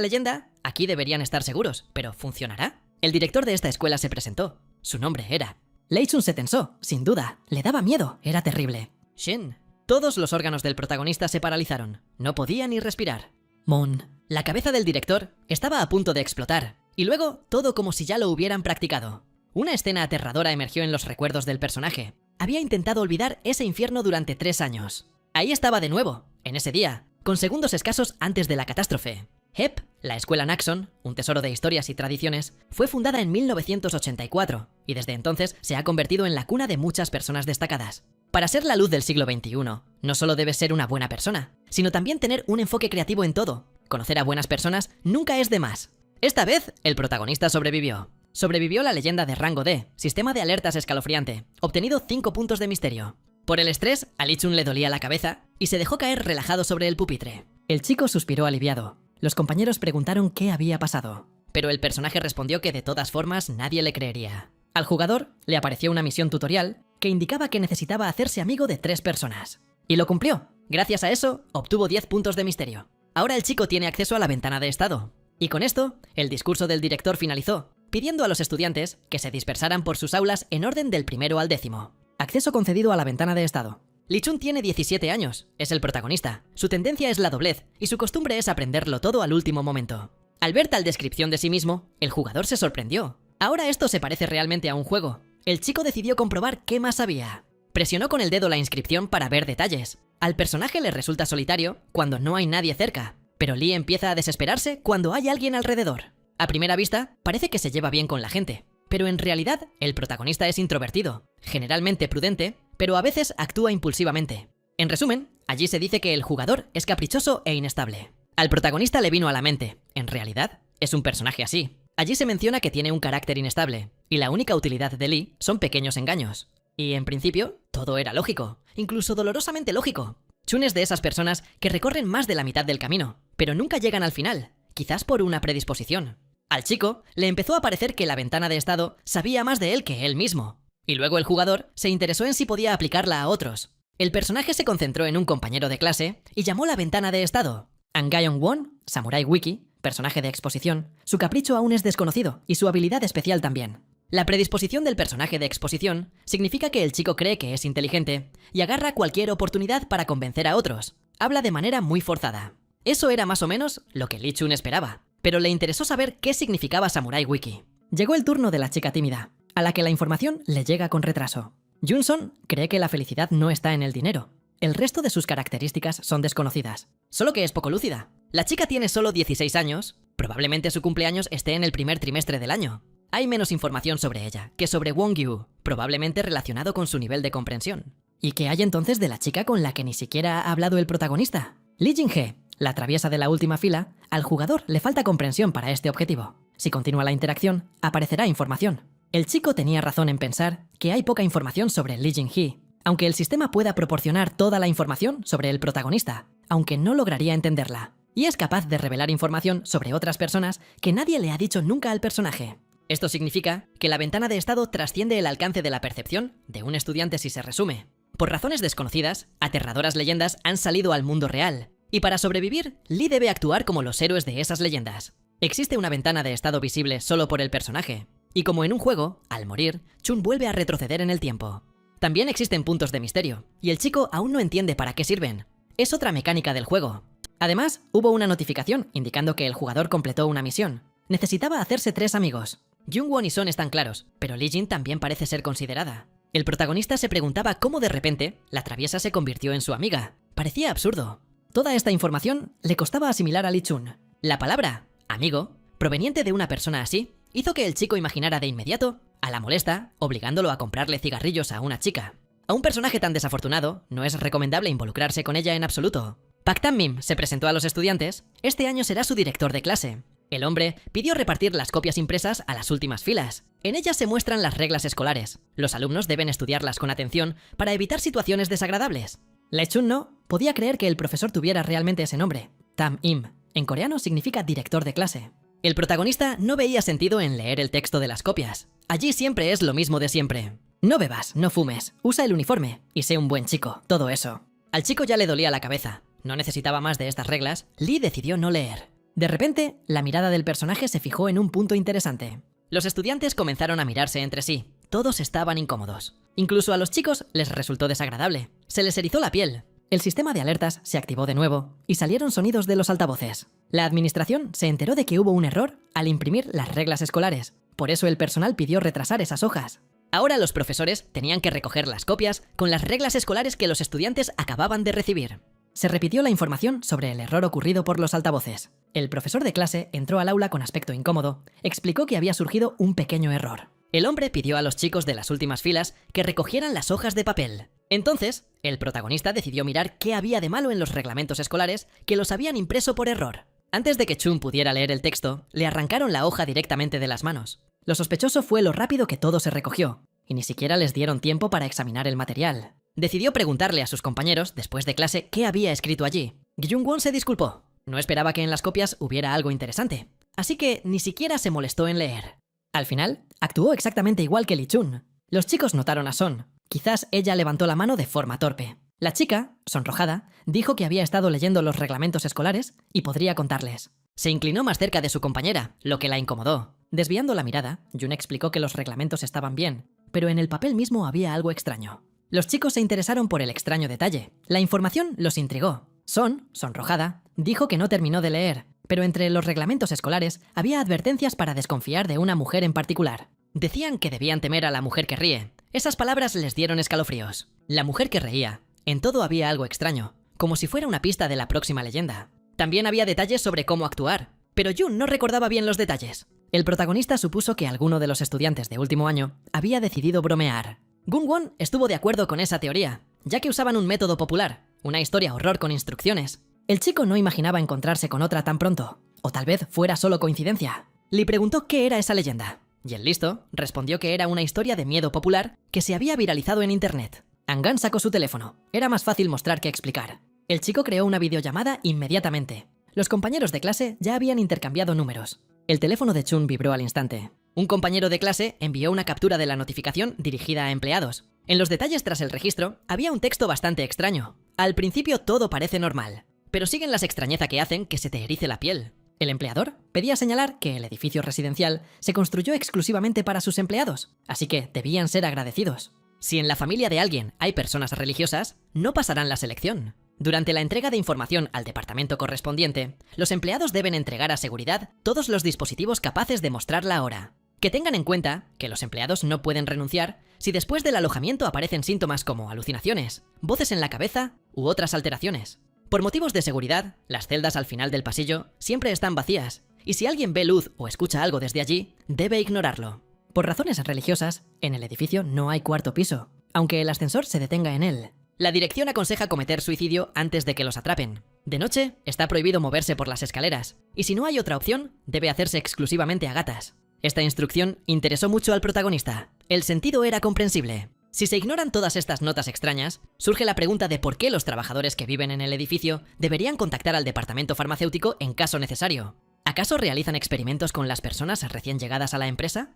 leyenda, aquí deberían estar seguros, pero ¿funcionará? El director de esta escuela se presentó. Su nombre era... Lee Chun se tensó, sin duda. Le daba miedo, era terrible. Shin. Todos los órganos del protagonista se paralizaron. No podía ni respirar. Mon. La cabeza del director estaba a punto de explotar. Y luego, todo como si ya lo hubieran practicado. Una escena aterradora emergió en los recuerdos del personaje. Había intentado olvidar ese infierno durante 3 años. Ahí estaba de nuevo, en ese día, con segundos escasos antes de la catástrofe. HEP, la escuela Naksun, un tesoro de historias y tradiciones, fue fundada en 1984 y desde entonces se ha convertido en la cuna de muchas personas destacadas. Para ser la luz del siglo XXI, no solo debes ser una buena persona, sino también tener un enfoque creativo en todo. Conocer a buenas personas nunca es de más. Esta vez, el protagonista sobrevivió. Sobrevivió la leyenda de rango D, sistema de alertas escalofriante, obtenido 5 puntos de misterio. Por el estrés, a Lee Chun le dolía la cabeza y se dejó caer relajado sobre el pupitre. El chico suspiró aliviado. Los compañeros preguntaron qué había pasado, pero el personaje respondió que de todas formas nadie le creería. Al jugador le apareció una misión tutorial que indicaba que necesitaba hacerse amigo de 3 personas. Y lo cumplió. Gracias a eso, obtuvo 10 puntos de misterio. Ahora el chico tiene acceso a la ventana de estado. Y con esto, el discurso del director finalizó, pidiendo a los estudiantes que se dispersaran por sus aulas en orden del primero al 10º. Acceso concedido a la ventana de estado. Li Chun tiene 17 años, es el protagonista. Su tendencia es la doblez y su costumbre es aprenderlo todo al último momento. Al ver tal descripción de sí mismo, el jugador se sorprendió. Ahora esto se parece realmente a un juego. El chico decidió comprobar qué más había. Presionó con el dedo la inscripción para ver detalles. Al personaje le resulta solitario cuando no hay nadie cerca, pero Lee empieza a desesperarse cuando hay alguien alrededor. A primera vista, parece que se lleva bien con la gente, pero en realidad el protagonista es introvertido, generalmente prudente, pero a veces actúa impulsivamente. En resumen, allí se dice que el jugador es caprichoso e inestable. Al protagonista le vino a la mente, en realidad, es un personaje así. Allí se menciona que tiene un carácter inestable, y la única utilidad de Lee son pequeños engaños. Y en principio, todo era lógico, incluso dolorosamente lógico. Chun es de esas personas que recorren más de la mitad del camino, pero nunca llegan al final, quizás por una predisposición. Al chico le empezó a parecer que la ventana de estado sabía más de él que él mismo. Y luego el jugador se interesó en si podía aplicarla a otros. El personaje se concentró en un compañero de clase y llamó la ventana de estado. Angayon Won, Samurai Wiki, personaje de exposición, su capricho aún es desconocido y su habilidad especial también. La predisposición del personaje de exposición significa que el chico cree que es inteligente y agarra cualquier oportunidad para convencer a otros. Habla de manera muy forzada. Eso era más o menos lo que Li Chun esperaba, pero le interesó saber qué significaba Samurai Wiki. Llegó el turno de la chica tímida, a la que la información le llega con retraso. Junson cree que la felicidad no está en el dinero. El resto de sus características son desconocidas, solo que es poco lúcida. La chica tiene solo 16 años, probablemente su cumpleaños esté en el primer trimestre del año. Hay menos información sobre ella que sobre Wong Yu, probablemente relacionado con su nivel de comprensión. ¿Y qué hay entonces de la chica con la que ni siquiera ha hablado el protagonista? Lee Jin-hee, la traviesa de la última fila, al jugador le falta comprensión para este objetivo. Si continúa la interacción, aparecerá información. El chico tenía razón en pensar que hay poca información sobre Lee Jin-hee, aunque el sistema pueda proporcionar toda la información sobre el protagonista, aunque no lograría entenderla. Y es capaz de revelar información sobre otras personas que nadie le ha dicho nunca al personaje. Esto significa que la ventana de estado trasciende el alcance de la percepción de un estudiante si se resume. Por razones desconocidas, aterradoras leyendas han salido al mundo real, y para sobrevivir, Lee debe actuar como los héroes de esas leyendas. Existe una ventana de estado visible solo por el personaje, y como en un juego, al morir, Chun vuelve a retroceder en el tiempo. También existen puntos de misterio, y el chico aún no entiende para qué sirven. Es otra mecánica del juego. Además, hubo una notificación indicando que el jugador completó una misión. Necesitaba hacerse 3 amigos. Jung-won y Son están claros, pero Lee Jin también parece ser considerada. El protagonista se preguntaba cómo de repente la traviesa se convirtió en su amiga. Parecía absurdo. Toda esta información le costaba asimilar a Lee Chun. La palabra amigo, proveniente de una persona así, hizo que el chico imaginara de inmediato a la molesta, obligándolo a comprarle cigarrillos a una chica. A un personaje tan desafortunado no es recomendable involucrarse con ella en absoluto. Pak Tan-mim se presentó a los estudiantes. Este año será su director de clase. El hombre pidió repartir las copias impresas a las últimas filas. En ellas se muestran las reglas escolares. Los alumnos deben estudiarlas con atención para evitar situaciones desagradables. Lee Chun no podía creer que el profesor tuviera realmente ese nombre. Tam-im, en coreano significa director de clase. El protagonista no veía sentido en leer el texto de las copias. Allí siempre es lo mismo de siempre. No bebas, no fumes, usa el uniforme y sé un buen chico, todo eso. Al chico ya le dolía la cabeza. No necesitaba más de estas reglas. Lee decidió no leer. De repente, la mirada del personaje se fijó en un punto interesante. Los estudiantes comenzaron a mirarse entre sí. Todos estaban incómodos. Incluso a los chicos les resultó desagradable. Se les erizó la piel. El sistema de alertas se activó de nuevo y salieron sonidos de los altavoces. La administración se enteró de que hubo un error al imprimir las reglas escolares. Por eso el personal pidió retrasar esas hojas. Ahora los profesores tenían que recoger las copias con las reglas escolares que los estudiantes acababan de recibir. Se repitió la información sobre el error ocurrido por los altavoces. El profesor de clase entró al aula con aspecto incómodo. Explicó que había surgido un pequeño error. El hombre pidió a los chicos de las últimas filas que recogieran las hojas de papel. Entonces, el protagonista decidió mirar qué había de malo en los reglamentos escolares que los habían impreso por error. Antes de que Chun pudiera leer el texto, le arrancaron la hoja directamente de las manos. Lo sospechoso fue lo rápido que todo se recogió, y ni siquiera les dieron tiempo para examinar el material. Decidió preguntarle a sus compañeros, después de clase, qué había escrito allí. Jung-won se disculpó. No esperaba que en las copias hubiera algo interesante, así que ni siquiera se molestó en leer. Al final, actuó exactamente igual que Lee Chun. Los chicos notaron a Son. Quizás ella levantó la mano de forma torpe. La chica, sonrojada, dijo que había estado leyendo los reglamentos escolares y podría contarles. Se inclinó más cerca de su compañera, lo que la incomodó. Desviando la mirada, Jun explicó que los reglamentos estaban bien, pero en el papel mismo había algo extraño. Los chicos se interesaron por el extraño detalle. La información los intrigó. Sonrojada, dijo que no terminó de leer, pero entre los reglamentos escolares había advertencias para desconfiar de una mujer en particular. Decían que debían temer a la mujer que ríe. Esas palabras les dieron escalofríos. La mujer que reía. En todo había algo extraño, como si fuera una pista de la próxima leyenda. También había detalles sobre cómo actuar, pero Jun no recordaba bien los detalles. El protagonista supuso que alguno de los estudiantes de último año había decidido bromear. Gungwon estuvo de acuerdo con esa teoría, ya que usaban un método popular, una historia horror con instrucciones. El chico no imaginaba encontrarse con otra tan pronto, o tal vez fuera solo coincidencia. Le preguntó qué era esa leyenda, y el listo respondió que era una historia de miedo popular que se había viralizado en internet. Angan sacó su teléfono. Era más fácil mostrar que explicar. El chico creó una videollamada inmediatamente. Los compañeros de clase ya habían intercambiado números. El teléfono de Chun vibró al instante. Un compañero de clase envió una captura de la notificación dirigida a empleados. En los detalles tras el registro había un texto bastante extraño. Al principio todo parece normal, pero siguen las extrañezas que hacen que se te erice la piel. El empleador pedía señalar que el edificio residencial se construyó exclusivamente para sus empleados, así que debían ser agradecidos. Si en la familia de alguien hay personas religiosas, no pasarán la selección. Durante la entrega de información al departamento correspondiente, los empleados deben entregar a seguridad todos los dispositivos capaces de mostrar la hora. Que tengan en cuenta que los empleados no pueden renunciar si después del alojamiento aparecen síntomas como alucinaciones, voces en la cabeza u otras alteraciones. Por motivos de seguridad, las celdas al final del pasillo siempre están vacías, y si alguien ve luz o escucha algo desde allí, debe ignorarlo. Por razones religiosas, en el edificio no hay cuarto piso, aunque el ascensor se detenga en él. La dirección aconseja cometer suicidio antes de que los atrapen. De noche, está prohibido moverse por las escaleras, y si no hay otra opción, debe hacerse exclusivamente a gatas. Esta instrucción interesó mucho al protagonista. El sentido era comprensible. Si se ignoran todas estas notas extrañas, surge la pregunta de por qué los trabajadores que viven en el edificio deberían contactar al departamento farmacéutico en caso necesario. ¿Acaso realizan experimentos con las personas recién llegadas a la empresa?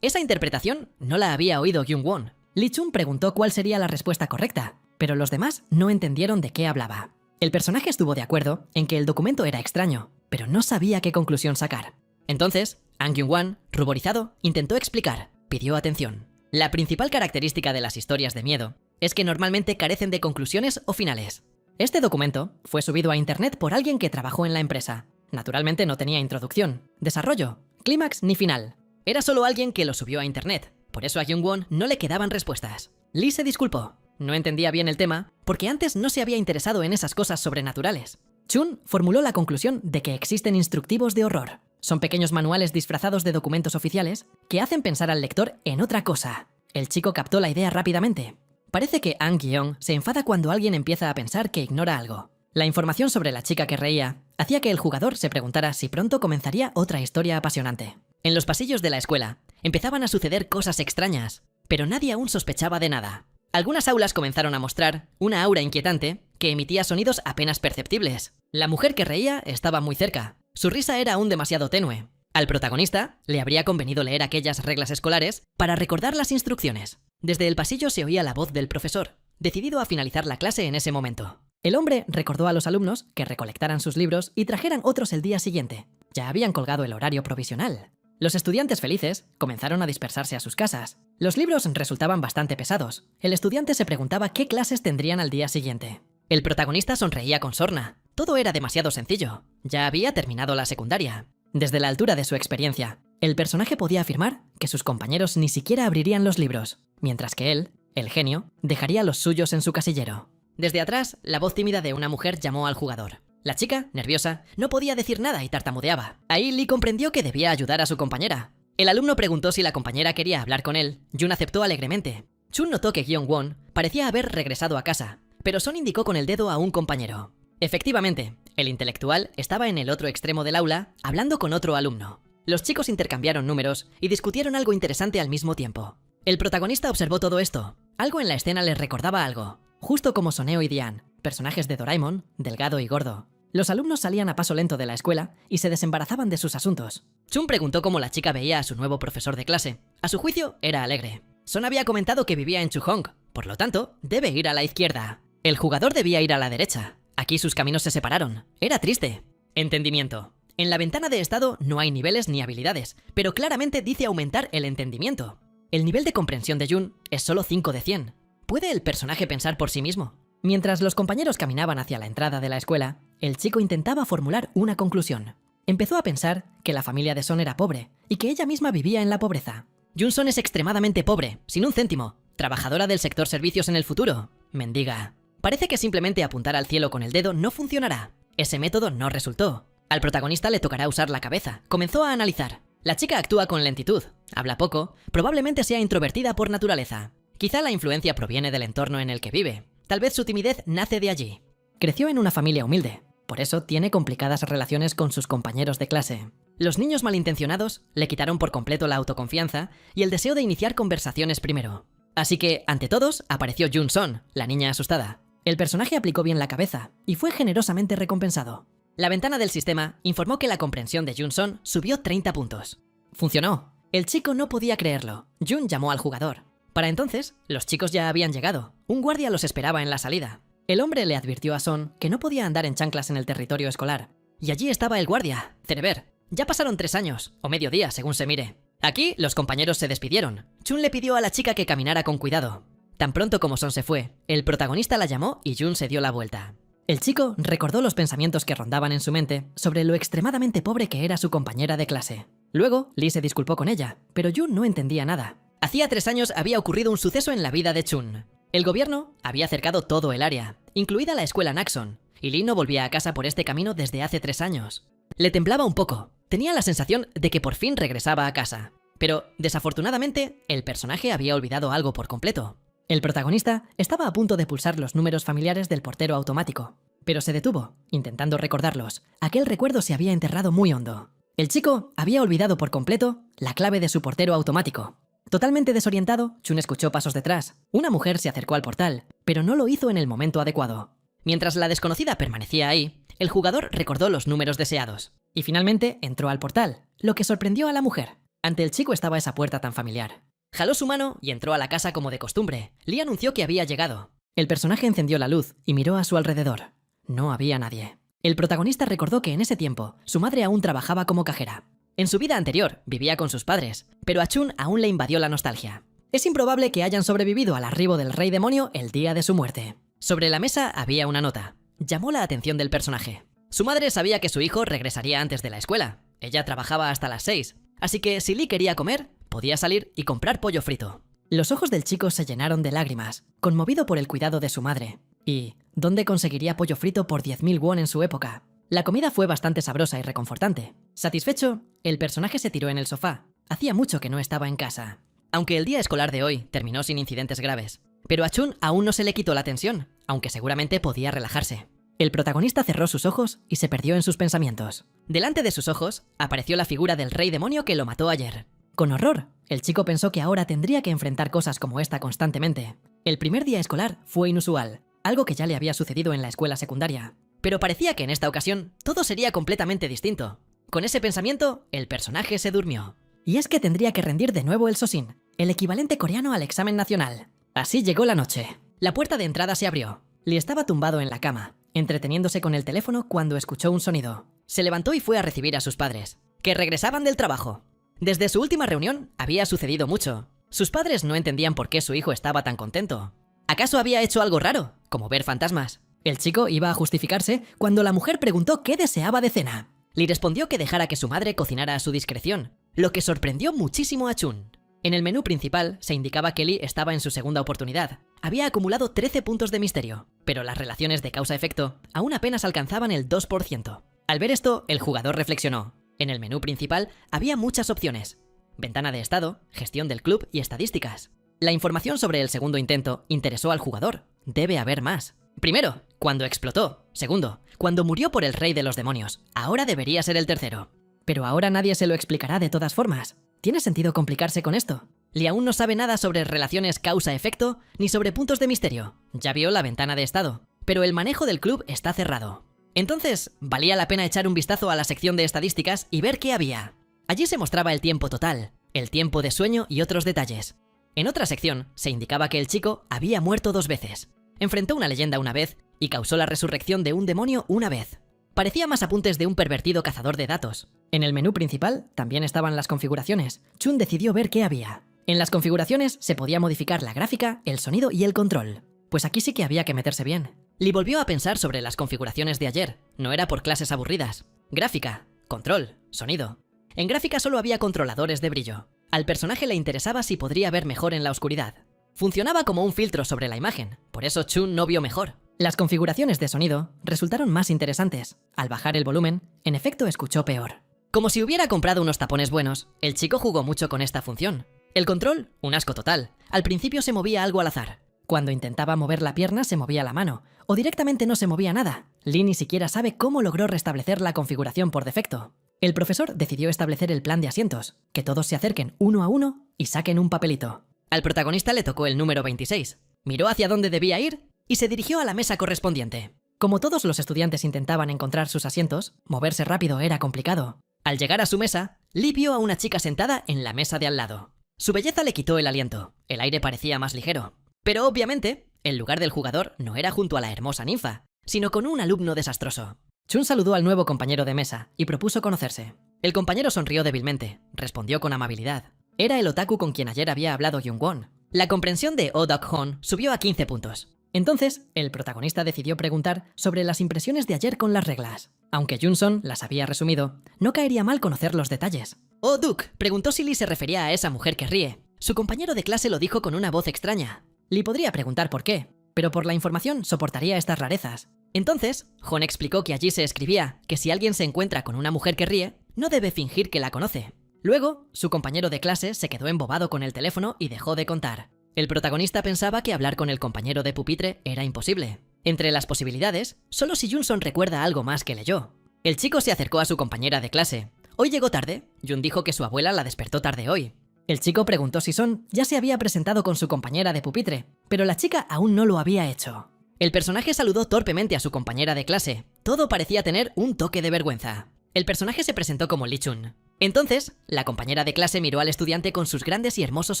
Esa interpretación no la había oído Gungwon. Lee Chun preguntó cuál sería la respuesta correcta, pero los demás no entendieron de qué hablaba. El personaje estuvo de acuerdo en que el documento era extraño, pero no sabía qué conclusión sacar. Entonces, Ang Kyung-wan, ruborizado, intentó explicar, pidió atención. La principal característica de las historias de miedo es que normalmente carecen de conclusiones o finales. Este documento fue subido a internet por alguien que trabajó en la empresa. Naturalmente no tenía introducción, desarrollo, clímax ni final. Era solo alguien que lo subió a internet, por eso a Gungwon no le quedaban respuestas. Lee se disculpó. No entendía bien el tema porque antes no se había interesado en esas cosas sobrenaturales. Chun formuló la conclusión de que existen instructivos de horror. Son pequeños manuales disfrazados de documentos oficiales que hacen pensar al lector en otra cosa. El chico captó la idea rápidamente. Parece que Ang Gyeong se enfada cuando alguien empieza a pensar que ignora algo. La información sobre la chica que reía hacía que el jugador se preguntara si pronto comenzaría otra historia apasionante. En los pasillos de la escuela empezaban a suceder cosas extrañas, pero nadie aún sospechaba de nada. Algunas aulas comenzaron a mostrar una aura inquietante que emitía sonidos apenas perceptibles. La mujer que reía estaba muy cerca. Su risa era aún demasiado tenue. Al protagonista le habría convenido leer aquellas reglas escolares para recordar las instrucciones. Desde el pasillo se oía la voz del profesor, decidido a finalizar la clase en ese momento. El hombre recordó a los alumnos que recolectaran sus libros y trajeran otros el día siguiente. Ya habían colgado el horario provisional. Los estudiantes felices comenzaron a dispersarse a sus casas. Los libros resultaban bastante pesados. El estudiante se preguntaba qué clases tendrían al día siguiente. El protagonista sonreía con sorna. Todo era demasiado sencillo. Ya había terminado la secundaria. Desde la altura de su experiencia, el personaje podía afirmar que sus compañeros ni siquiera abrirían los libros, mientras que él, el genio, dejaría los suyos en su casillero. Desde atrás, la voz tímida de una mujer llamó al jugador. La chica, nerviosa, no podía decir nada y tartamudeaba. Ahí Lee comprendió que debía ayudar a su compañera. El alumno preguntó si la compañera quería hablar con él. Jun aceptó alegremente. Chun notó que Gyeong-won parecía haber regresado a casa, pero Son indicó con el dedo a un compañero. Efectivamente, el intelectual estaba en el otro extremo del aula, hablando con otro alumno. Los chicos intercambiaron números y discutieron algo interesante al mismo tiempo. El protagonista observó todo esto. Algo en la escena les recordaba algo. Justo como Soneo y Dian, personajes de Doraemon, delgado y gordo. Los alumnos salían a paso lento de la escuela y se desembarazaban de sus asuntos. Chun preguntó cómo la chica veía a su nuevo profesor de clase. A su juicio, era alegre. Son había comentado que vivía en Chuhong, por lo tanto, debe ir a la izquierda. El jugador debía ir a la derecha. Aquí sus caminos se separaron. Era triste. Entendimiento. En la ventana de estado no hay niveles ni habilidades, pero claramente dice aumentar el entendimiento. El nivel de comprensión de Jun es solo 5 de 100. ¿Puede el personaje pensar por sí mismo? Mientras los compañeros caminaban hacia la entrada de la escuela, el chico intentaba formular una conclusión. Empezó a pensar que la familia de Son era pobre y que ella misma vivía en la pobreza. Jun-Son es extremadamente pobre, sin un céntimo, trabajadora del sector servicios en el futuro, mendiga. Parece que simplemente apuntar al cielo con el dedo no funcionará. Ese método no resultó. Al protagonista le tocará usar la cabeza. Comenzó a analizar. La chica actúa con lentitud, habla poco, probablemente sea introvertida por naturaleza. Quizá la influencia proviene del entorno en el que vive. Tal vez su timidez nace de allí. Creció en una familia humilde, por eso tiene complicadas relaciones con sus compañeros de clase. Los niños malintencionados le quitaron por completo la autoconfianza y el deseo de iniciar conversaciones primero. Así que, ante todos, apareció Jun-Son, la niña asustada. El personaje aplicó bien la cabeza y fue generosamente recompensado. La ventana del sistema informó que la comprensión de Jun-Son subió 30 puntos. Funcionó. El chico no podía creerlo. Jun llamó al jugador. Para entonces, los chicos ya habían llegado. Un guardia los esperaba en la salida. El hombre le advirtió a Son que no podía andar en chanclas en el territorio escolar. Y allí estaba el guardia, Cereber. Ya pasaron 3 años, o medio día según se mire. Aquí, los compañeros se despidieron. Jun le pidió a la chica que caminara con cuidado. Tan pronto como Son se fue, el protagonista la llamó y Jun se dio la vuelta. El chico recordó los pensamientos que rondaban en su mente sobre lo extremadamente pobre que era su compañera de clase. Luego, Lee se disculpó con ella, pero Jun no entendía nada. Hacía 3 años había ocurrido un suceso en la vida de Chun. El gobierno había cercado todo el área, incluida la escuela Naxon, y Lee no volvía a casa por este camino desde hace 3 años. Le temblaba un poco, tenía la sensación de que por fin regresaba a casa. Pero, desafortunadamente, el personaje había olvidado algo por completo. El protagonista estaba a punto de pulsar los números familiares del portero automático, pero se detuvo, intentando recordarlos. Aquel recuerdo se había enterrado muy hondo. El chico había olvidado por completo la clave de su portero automático. Totalmente desorientado, Chun escuchó pasos detrás. Una mujer se acercó al portal, pero no lo hizo en el momento adecuado. Mientras la desconocida permanecía ahí, el jugador recordó los números deseados. Y finalmente entró al portal, lo que sorprendió a la mujer. Ante el chico estaba esa puerta tan familiar. Jaló su mano y entró a la casa como de costumbre. Lee anunció que había llegado. El personaje encendió la luz y miró a su alrededor. No había nadie. El protagonista recordó que en ese tiempo su madre aún trabajaba como cajera. En su vida anterior vivía con sus padres, pero a Chun aún le invadió la nostalgia. Es improbable que hayan sobrevivido al arribo del rey demonio el día de su muerte. Sobre la mesa había una nota. Llamó la atención del personaje. Su madre sabía que su hijo regresaría antes de la escuela. Ella trabajaba hasta las 6, así que si Lee quería comer, podía salir y comprar pollo frito. Los ojos del chico se llenaron de lágrimas, conmovido por el cuidado de su madre. ¿Y dónde conseguiría pollo frito por 10.000 won en su época? La comida fue bastante sabrosa y reconfortante. Satisfecho, el personaje se tiró en el sofá. Hacía mucho que no estaba en casa. Aunque el día escolar de hoy terminó sin incidentes graves. Pero a Chun aún no se le quitó la tensión, aunque seguramente podía relajarse. El protagonista cerró sus ojos y se perdió en sus pensamientos. Delante de sus ojos apareció la figura del rey demonio que lo mató ayer. Con horror, el chico pensó que ahora tendría que enfrentar cosas como esta constantemente. El primer día escolar fue inusual, algo que ya le había sucedido en la escuela secundaria. Pero parecía que en esta ocasión todo sería completamente distinto. Con ese pensamiento, el personaje se durmió. Y es que tendría que rendir de nuevo el Sosin, el equivalente coreano al examen nacional. Así llegó la noche. La puerta de entrada se abrió. Lee estaba tumbado en la cama, entreteniéndose con el teléfono cuando escuchó un sonido. Se levantó y fue a recibir a sus padres, que regresaban del trabajo. Desde su última reunión había sucedido mucho. Sus padres no entendían por qué su hijo estaba tan contento. ¿Acaso había hecho algo raro, como ver fantasmas? El chico iba a justificarse cuando la mujer preguntó qué deseaba de cena. Lee respondió que dejara que su madre cocinara a su discreción, lo que sorprendió muchísimo a Chun. En el menú principal se indicaba que Lee estaba en su segunda oportunidad. Había acumulado 13 puntos de misterio, pero las relaciones de causa-efecto aún apenas alcanzaban el 2%. Al ver esto, el jugador reflexionó. En el menú principal había muchas opciones. Ventana de estado, gestión del club y estadísticas. La información sobre el segundo intento interesó al jugador. Debe haber más. Primero, cuando explotó. Segundo, cuando murió por el rey de los demonios. Ahora debería ser el tercero. Pero ahora nadie se lo explicará de todas formas. ¿Tiene sentido complicarse con esto? Lee aún no sabe nada sobre relaciones causa-efecto ni sobre puntos de misterio. Ya vio la ventana de estado, pero el manejo del club está cerrado. Entonces, valía la pena echar un vistazo a la sección de estadísticas y ver qué había. Allí se mostraba el tiempo total, el tiempo de sueño y otros detalles. En otra sección se indicaba que el chico había muerto 2 veces. Enfrentó una leyenda una vez y causó la resurrección de un demonio una vez. Parecía más apuntes de un pervertido cazador de datos. En el menú principal también estaban las configuraciones. Chun decidió ver qué había. En las configuraciones se podía modificar la gráfica, el sonido y el control. Pues aquí sí que había que meterse bien. Lee volvió a pensar sobre las configuraciones de ayer. No era por clases aburridas. Gráfica, control, sonido. En gráfica solo había controladores de brillo. Al personaje le interesaba si podría ver mejor en la oscuridad. Funcionaba como un filtro sobre la imagen, por eso Chun no vio mejor. Las configuraciones de sonido resultaron más interesantes. Al bajar el volumen, en efecto escuchó peor. Como si hubiera comprado unos tapones buenos, el chico jugó mucho con esta función. El control, un asco total. Al principio se movía algo al azar. Cuando intentaba mover la pierna se movía la mano, o directamente no se movía nada. Lee ni siquiera sabe cómo logró restablecer la configuración por defecto. El profesor decidió establecer el plan de asientos, que todos se acerquen uno a uno y saquen un papelito. Al protagonista le tocó el número 26. Miró hacia dónde debía ir y se dirigió a la mesa correspondiente. Como todos los estudiantes intentaban encontrar sus asientos, moverse rápido era complicado. Al llegar a su mesa, Lee vio a una chica sentada en la mesa de al lado. Su belleza le quitó el aliento. El aire parecía más ligero. Pero obviamente, el lugar del jugador no era junto a la hermosa ninfa, sino con un alumno desastroso. Chun saludó al nuevo compañero de mesa y propuso conocerse. El compañero sonrió débilmente, respondió con amabilidad. Era el otaku con quien ayer había hablado Jung-won. La comprensión de Oh Duk-hon subió a 15 puntos. Entonces, el protagonista decidió preguntar sobre las impresiones de ayer con las reglas. Aunque Junson las había resumido, no caería mal conocer los detalles. Oh Duk preguntó si Lee se refería a esa mujer que ríe. Su compañero de clase lo dijo con una voz extraña. Lee podría preguntar por qué, pero por la información soportaría estas rarezas. Entonces, Hon explicó que allí se escribía que si alguien se encuentra con una mujer que ríe, no debe fingir que la conoce. Luego, su compañero de clase se quedó embobado con el teléfono y dejó de contar. El protagonista pensaba que hablar con el compañero de pupitre era imposible. Entre las posibilidades, solo si Junson recuerda algo más que leyó. El chico se acercó a su compañera de clase. Hoy llegó tarde. Jun dijo que su abuela la despertó tarde hoy. El chico preguntó si Son ya se había presentado con su compañera de pupitre, pero la chica aún no lo había hecho. El personaje saludó torpemente a su compañera de clase. Todo parecía tener un toque de vergüenza. El personaje se presentó como Lee Chun. Entonces, la compañera de clase miró al estudiante con sus grandes y hermosos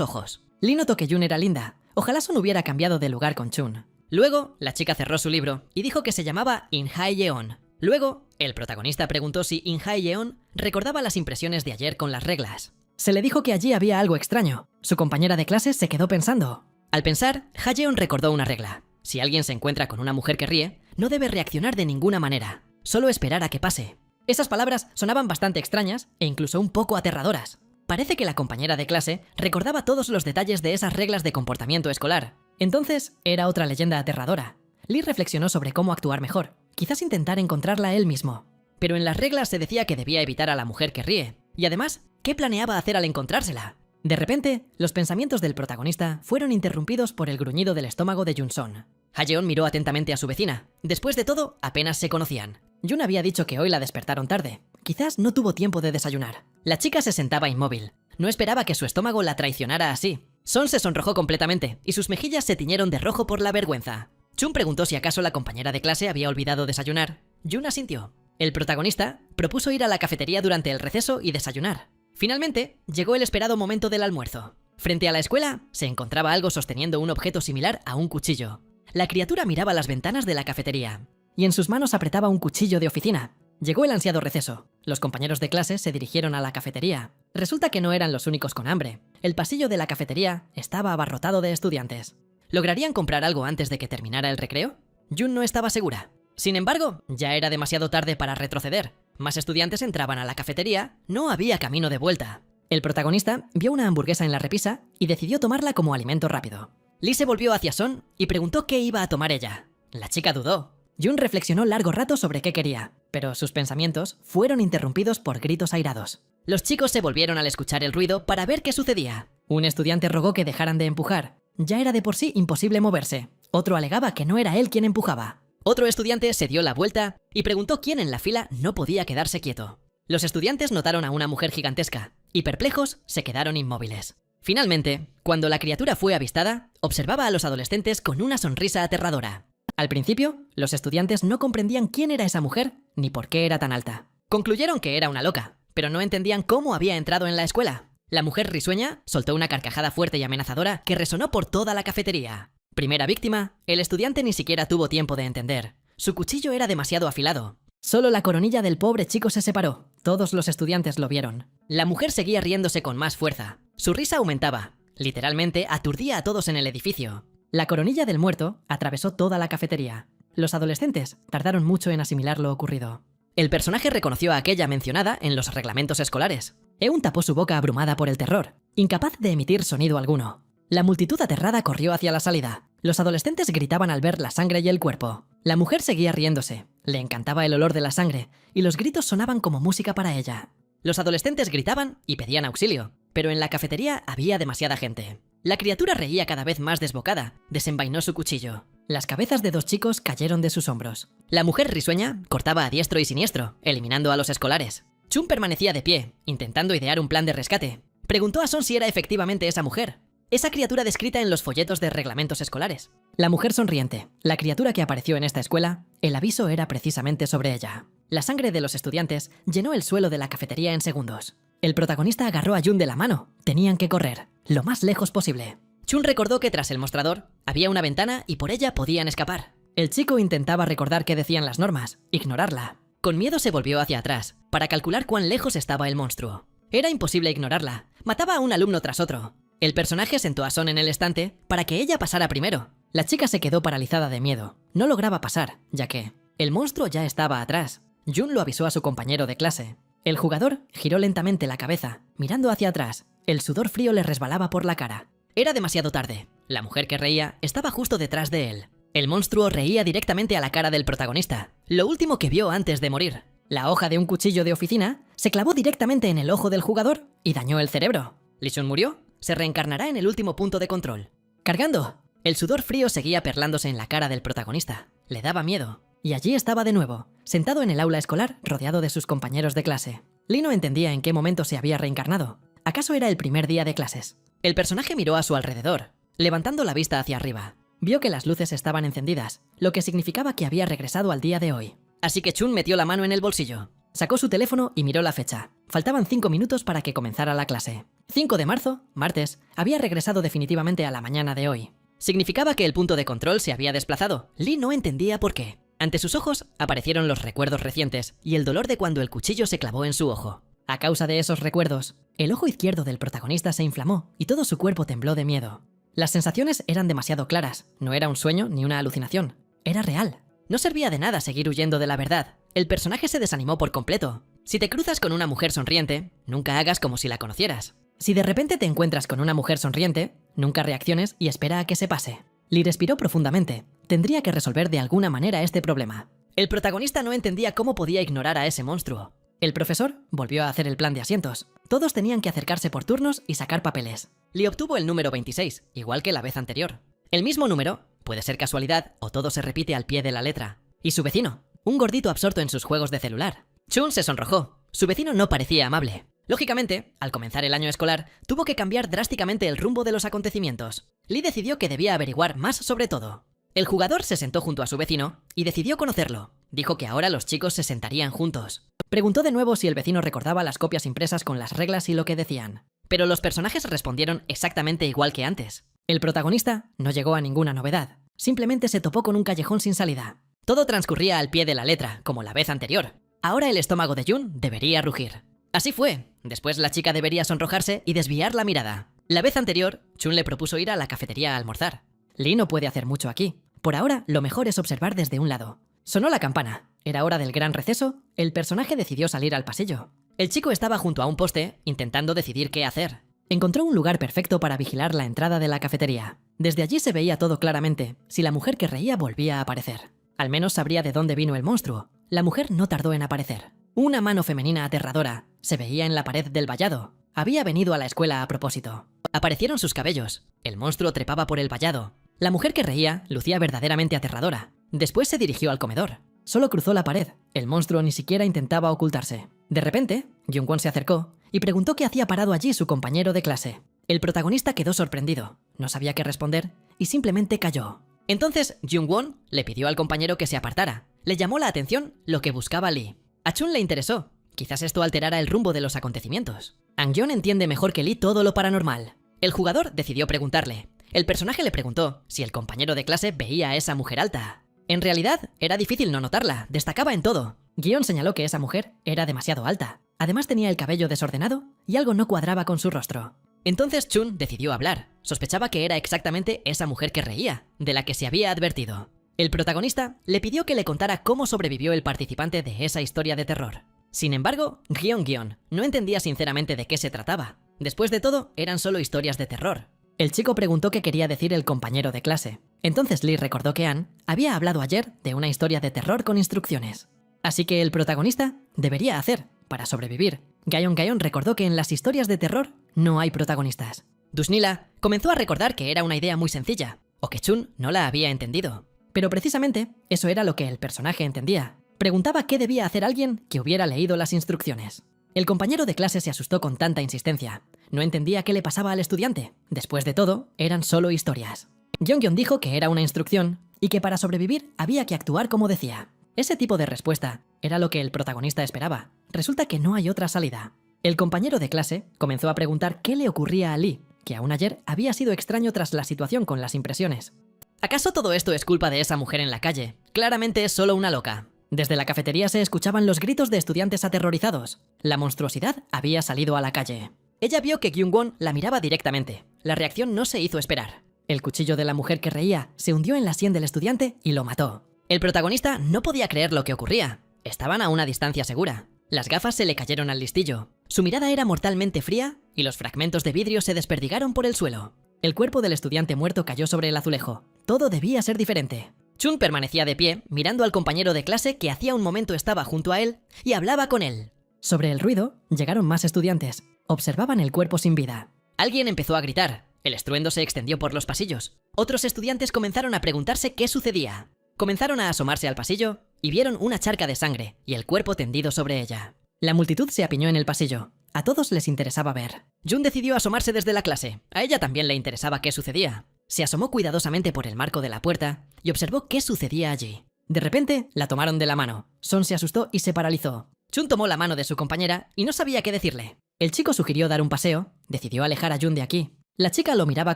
ojos. Lee notó que Jun era linda. Ojalá Son hubiera cambiado de lugar con Chun. Luego, la chica cerró su libro y dijo que se llamaba In Hae Yeon. Luego, el protagonista preguntó si In Hae Yeon recordaba las impresiones de ayer con las reglas. Se le dijo que allí había algo extraño. Su compañera de clase se quedó pensando. Al pensar, Haeyeon recordó una regla. Si alguien se encuentra con una mujer que ríe, no debe reaccionar de ninguna manera. Solo esperar a que pase. Esas palabras sonaban bastante extrañas e incluso un poco aterradoras. Parece que la compañera de clase recordaba todos los detalles de esas reglas de comportamiento escolar. Entonces, era otra leyenda aterradora. Lee reflexionó sobre cómo actuar mejor. Quizás intentar encontrarla él mismo. Pero en las reglas se decía que debía evitar a la mujer que ríe. Y además, ¿qué planeaba hacer al encontrársela? De repente, los pensamientos del protagonista fueron interrumpidos por el gruñido del estómago de Junson. Haeyeon miró atentamente a su vecina. Después de todo, apenas se conocían. Jun había dicho que hoy la despertaron tarde. Quizás no tuvo tiempo de desayunar. La chica se sentaba inmóvil. No esperaba que su estómago la traicionara así. Son se sonrojó completamente y sus mejillas se tiñeron de rojo por la vergüenza. Chun preguntó si acaso la compañera de clase había olvidado desayunar. Jun asintió. El protagonista propuso ir a la cafetería durante el receso y desayunar. Finalmente, llegó el esperado momento del almuerzo. Frente a la escuela, se encontraba algo sosteniendo un objeto similar a un cuchillo. La criatura miraba las ventanas de la cafetería y en sus manos apretaba un cuchillo de oficina. Llegó el ansiado receso. Los compañeros de clase se dirigieron a la cafetería. Resulta que no eran los únicos con hambre. El pasillo de la cafetería estaba abarrotado de estudiantes. ¿Lograrían comprar algo antes de que terminara el recreo? Jun no estaba segura. Sin embargo, ya era demasiado tarde para retroceder. Más estudiantes entraban a la cafetería, no había camino de vuelta. El protagonista vio una hamburguesa en la repisa y decidió tomarla como alimento rápido. Lee se volvió hacia Son y preguntó qué iba a tomar ella. La chica dudó. Jun reflexionó largo rato sobre qué quería, pero sus pensamientos fueron interrumpidos por gritos airados. Los chicos se volvieron al escuchar el ruido para ver qué sucedía. Un estudiante rogó que dejaran de empujar. Ya era de por sí imposible moverse. Otro alegaba que no era él quien empujaba. Otro estudiante se dio la vuelta y preguntó quién en la fila no podía quedarse quieto. Los estudiantes notaron a una mujer gigantesca y perplejos se quedaron inmóviles. Finalmente, cuando la criatura fue avistada, observaba a los adolescentes con una sonrisa aterradora. Al principio, los estudiantes no comprendían quién era esa mujer ni por qué era tan alta. Concluyeron que era una loca, pero no entendían cómo había entrado en la escuela. La mujer risueña soltó una carcajada fuerte y amenazadora que resonó por toda la cafetería. Primera víctima, el estudiante ni siquiera tuvo tiempo de entender. Su cuchillo era demasiado afilado. Solo la coronilla del pobre chico se separó. Todos los estudiantes lo vieron. La mujer seguía riéndose con más fuerza. Su risa aumentaba. Literalmente aturdía a todos en el edificio. La coronilla del muerto atravesó toda la cafetería. Los adolescentes tardaron mucho en asimilar lo ocurrido. El personaje reconoció a aquella mencionada en los reglamentos escolares. Eun tapó su boca abrumada por el terror, incapaz de emitir sonido alguno. La multitud aterrada corrió hacia la salida. Los adolescentes gritaban al ver la sangre y el cuerpo. La mujer seguía riéndose. Le encantaba el olor de la sangre, y los gritos sonaban como música para ella. Los adolescentes gritaban y pedían auxilio, pero en la cafetería había demasiada gente. La criatura reía cada vez más desbocada, desenvainó su cuchillo. Las cabezas de 2 chicos cayeron de sus hombros. La mujer risueña cortaba a diestro y siniestro, eliminando a los escolares. Chun permanecía de pie, intentando idear un plan de rescate. Preguntó a Son si era efectivamente esa mujer. Esa criatura descrita en los folletos de reglamentos escolares. La mujer sonriente, la criatura que apareció en esta escuela, el aviso era precisamente sobre ella. La sangre de los estudiantes llenó el suelo de la cafetería en segundos. El protagonista agarró a Jun de la mano. Tenían que correr, lo más lejos posible. Chun recordó que tras el mostrador había una ventana y por ella podían escapar. El chico intentaba recordar qué decían las normas, ignorarla. Con miedo se volvió hacia atrás, para calcular cuán lejos estaba el monstruo. Era imposible ignorarla. Mataba a un alumno tras otro. El personaje sentó a Son en el estante para que ella pasara primero. La chica se quedó paralizada de miedo. No lograba pasar, ya que el monstruo ya estaba atrás. Jun lo avisó a su compañero de clase. El jugador giró lentamente la cabeza, mirando hacia atrás. El sudor frío le resbalaba por la cara. Era demasiado tarde. La mujer que reía estaba justo detrás de él. El monstruo reía directamente a la cara del protagonista, lo último que vio antes de morir. La hoja de un cuchillo de oficina se clavó directamente en el ojo del jugador y dañó el cerebro. Lee Sun murió. Se reencarnará en el último punto de control. ¡Cargando! El sudor frío seguía perlándose en la cara del protagonista. Le daba miedo. Y allí estaba de nuevo, sentado en el aula escolar, rodeado de sus compañeros de clase. Lee no entendía en qué momento se había reencarnado. ¿Acaso era el primer día de clases? El personaje miró a su alrededor, levantando la vista hacia arriba. Vio que las luces estaban encendidas, lo que significaba que había regresado al día de hoy. Así que Chun metió la mano en el bolsillo. Sacó su teléfono y miró la fecha. Faltaban 5 minutos para que comenzara la clase. 5 de marzo, martes, había regresado definitivamente a la mañana de hoy. Significaba que el punto de control se había desplazado. Lee no entendía por qué. Ante sus ojos aparecieron los recuerdos recientes y el dolor de cuando el cuchillo se clavó en su ojo. A causa de esos recuerdos, el ojo izquierdo del protagonista se inflamó y todo su cuerpo tembló de miedo. Las sensaciones eran demasiado claras. No era un sueño ni una alucinación. Era real. No servía de nada seguir huyendo de la verdad. El personaje se desanimó por completo. Si te cruzas con una mujer sonriente, nunca hagas como si la conocieras. Si de repente te encuentras con una mujer sonriente, nunca reacciones y espera a que se pase. Lee respiró profundamente. Tendría que resolver de alguna manera este problema. El protagonista no entendía cómo podía ignorar a ese monstruo. El profesor volvió a hacer el plan de asientos. Todos tenían que acercarse por turnos y sacar papeles. Lee obtuvo el número 26, igual que la vez anterior. El mismo número, puede ser casualidad o todo se repite al pie de la letra. Y su vecino, un gordito absorto en sus juegos de celular. Chun se sonrojó. Su vecino no parecía amable. Lógicamente, al comenzar el año escolar, tuvo que cambiar drásticamente el rumbo de los acontecimientos. Lee decidió que debía averiguar más sobre todo. El jugador se sentó junto a su vecino y decidió conocerlo. Dijo que ahora los chicos se sentarían juntos. Preguntó de nuevo si el vecino recordaba las copias impresas con las reglas y lo que decían. Pero los personajes respondieron exactamente igual que antes. El protagonista no llegó a ninguna novedad. Simplemente se topó con un callejón sin salida. Todo transcurría al pie de la letra, como la vez anterior. Ahora el estómago de Jun debería rugir. Así fue. Después la chica debería sonrojarse y desviar la mirada. La vez anterior, Chun le propuso ir a la cafetería a almorzar. Lee no puede hacer mucho aquí. Por ahora, lo mejor es observar desde un lado. Sonó la campana. Era hora del gran receso. El personaje decidió salir al pasillo. El chico estaba junto a un poste, intentando decidir qué hacer. Encontró un lugar perfecto para vigilar la entrada de la cafetería. Desde allí se veía todo claramente, si la mujer que reía volvía a aparecer. Al menos sabría de dónde vino el monstruo. La mujer no tardó en aparecer. Una mano femenina aterradora se veía en la pared del vallado. Había venido a la escuela a propósito. Aparecieron sus cabellos. El monstruo trepaba por el vallado. La mujer que reía lucía verdaderamente aterradora. Después se dirigió al comedor. Solo cruzó la pared. El monstruo ni siquiera intentaba ocultarse. De repente, Jungwon se acercó y preguntó qué hacía parado allí su compañero de clase. El protagonista quedó sorprendido. No sabía qué responder y simplemente calló. Entonces, Jungwon le pidió al compañero que se apartara. Le llamó la atención lo que buscaba Lee. A Chun le interesó. Quizás esto alterara el rumbo de los acontecimientos. Angyeon entiende mejor que Lee todo lo paranormal. El jugador decidió preguntarle: El personaje le preguntó si el compañero de clase veía a esa mujer alta. En realidad, era difícil no notarla, destacaba en todo. Gion señaló que esa mujer era demasiado alta. Además tenía el cabello desordenado y algo no cuadraba con su rostro. Entonces Chun decidió hablar. Sospechaba que era exactamente esa mujer que reía, de la que se había advertido. El protagonista le pidió que le contara cómo sobrevivió el participante de esa historia de terror. Sin embargo, Gion no entendía sinceramente de qué se trataba. Después de todo, eran solo historias de terror. El chico preguntó qué quería decir el compañero de clase. Entonces Lee recordó que Ann había hablado ayer de una historia de terror con instrucciones. Así que el protagonista debería hacer para sobrevivir. Gion recordó que en las historias de terror no hay protagonistas. Dusnila comenzó a recordar que era una idea muy sencilla, o que Chun no la había entendido. Pero precisamente eso era lo que el personaje entendía. Preguntaba qué debía hacer alguien que hubiera leído las instrucciones. El compañero de clase se asustó con tanta insistencia. No entendía qué le pasaba al estudiante. Después de todo, eran solo historias. Gion dijo que era una instrucción y que para sobrevivir había que actuar como decía. Ese tipo de respuesta era lo que el protagonista esperaba. Resulta que no hay otra salida. El compañero de clase comenzó a preguntar qué le ocurría a Lee, que aún ayer había sido extraño tras la situación con las impresiones. ¿Acaso todo esto es culpa de esa mujer en la calle? Claramente es solo una loca. Desde la cafetería se escuchaban los gritos de estudiantes aterrorizados. La monstruosidad había salido a la calle. Ella vio que Kyung-won la miraba directamente. La reacción no se hizo esperar. El cuchillo de la mujer que reía se hundió en la sien del estudiante y lo mató. El protagonista no podía creer lo que ocurría. Estaban a una distancia segura. Las gafas se le cayeron al listillo. Su mirada era mortalmente fría y los fragmentos de vidrio se desperdigaron por el suelo. El cuerpo del estudiante muerto cayó sobre el azulejo. Todo debía ser diferente. Chun permanecía de pie, mirando al compañero de clase que hacía un momento estaba junto a él y hablaba con él. Sobre el ruido, llegaron más estudiantes. Observaban el cuerpo sin vida. Alguien empezó a gritar. El estruendo se extendió por los pasillos. Otros estudiantes comenzaron a preguntarse qué sucedía. Comenzaron a asomarse al pasillo y vieron una charca de sangre y el cuerpo tendido sobre ella. La multitud se apiñó en el pasillo. A todos les interesaba ver. Jun decidió asomarse desde la clase. A ella también le interesaba qué sucedía. Se asomó cuidadosamente por el marco de la puerta y observó qué sucedía allí. De repente, la tomaron de la mano. Son se asustó y se paralizó. Chun tomó la mano de su compañera y no sabía qué decirle. El chico sugirió dar un paseo. Decidió alejar a Jun de aquí. La chica lo miraba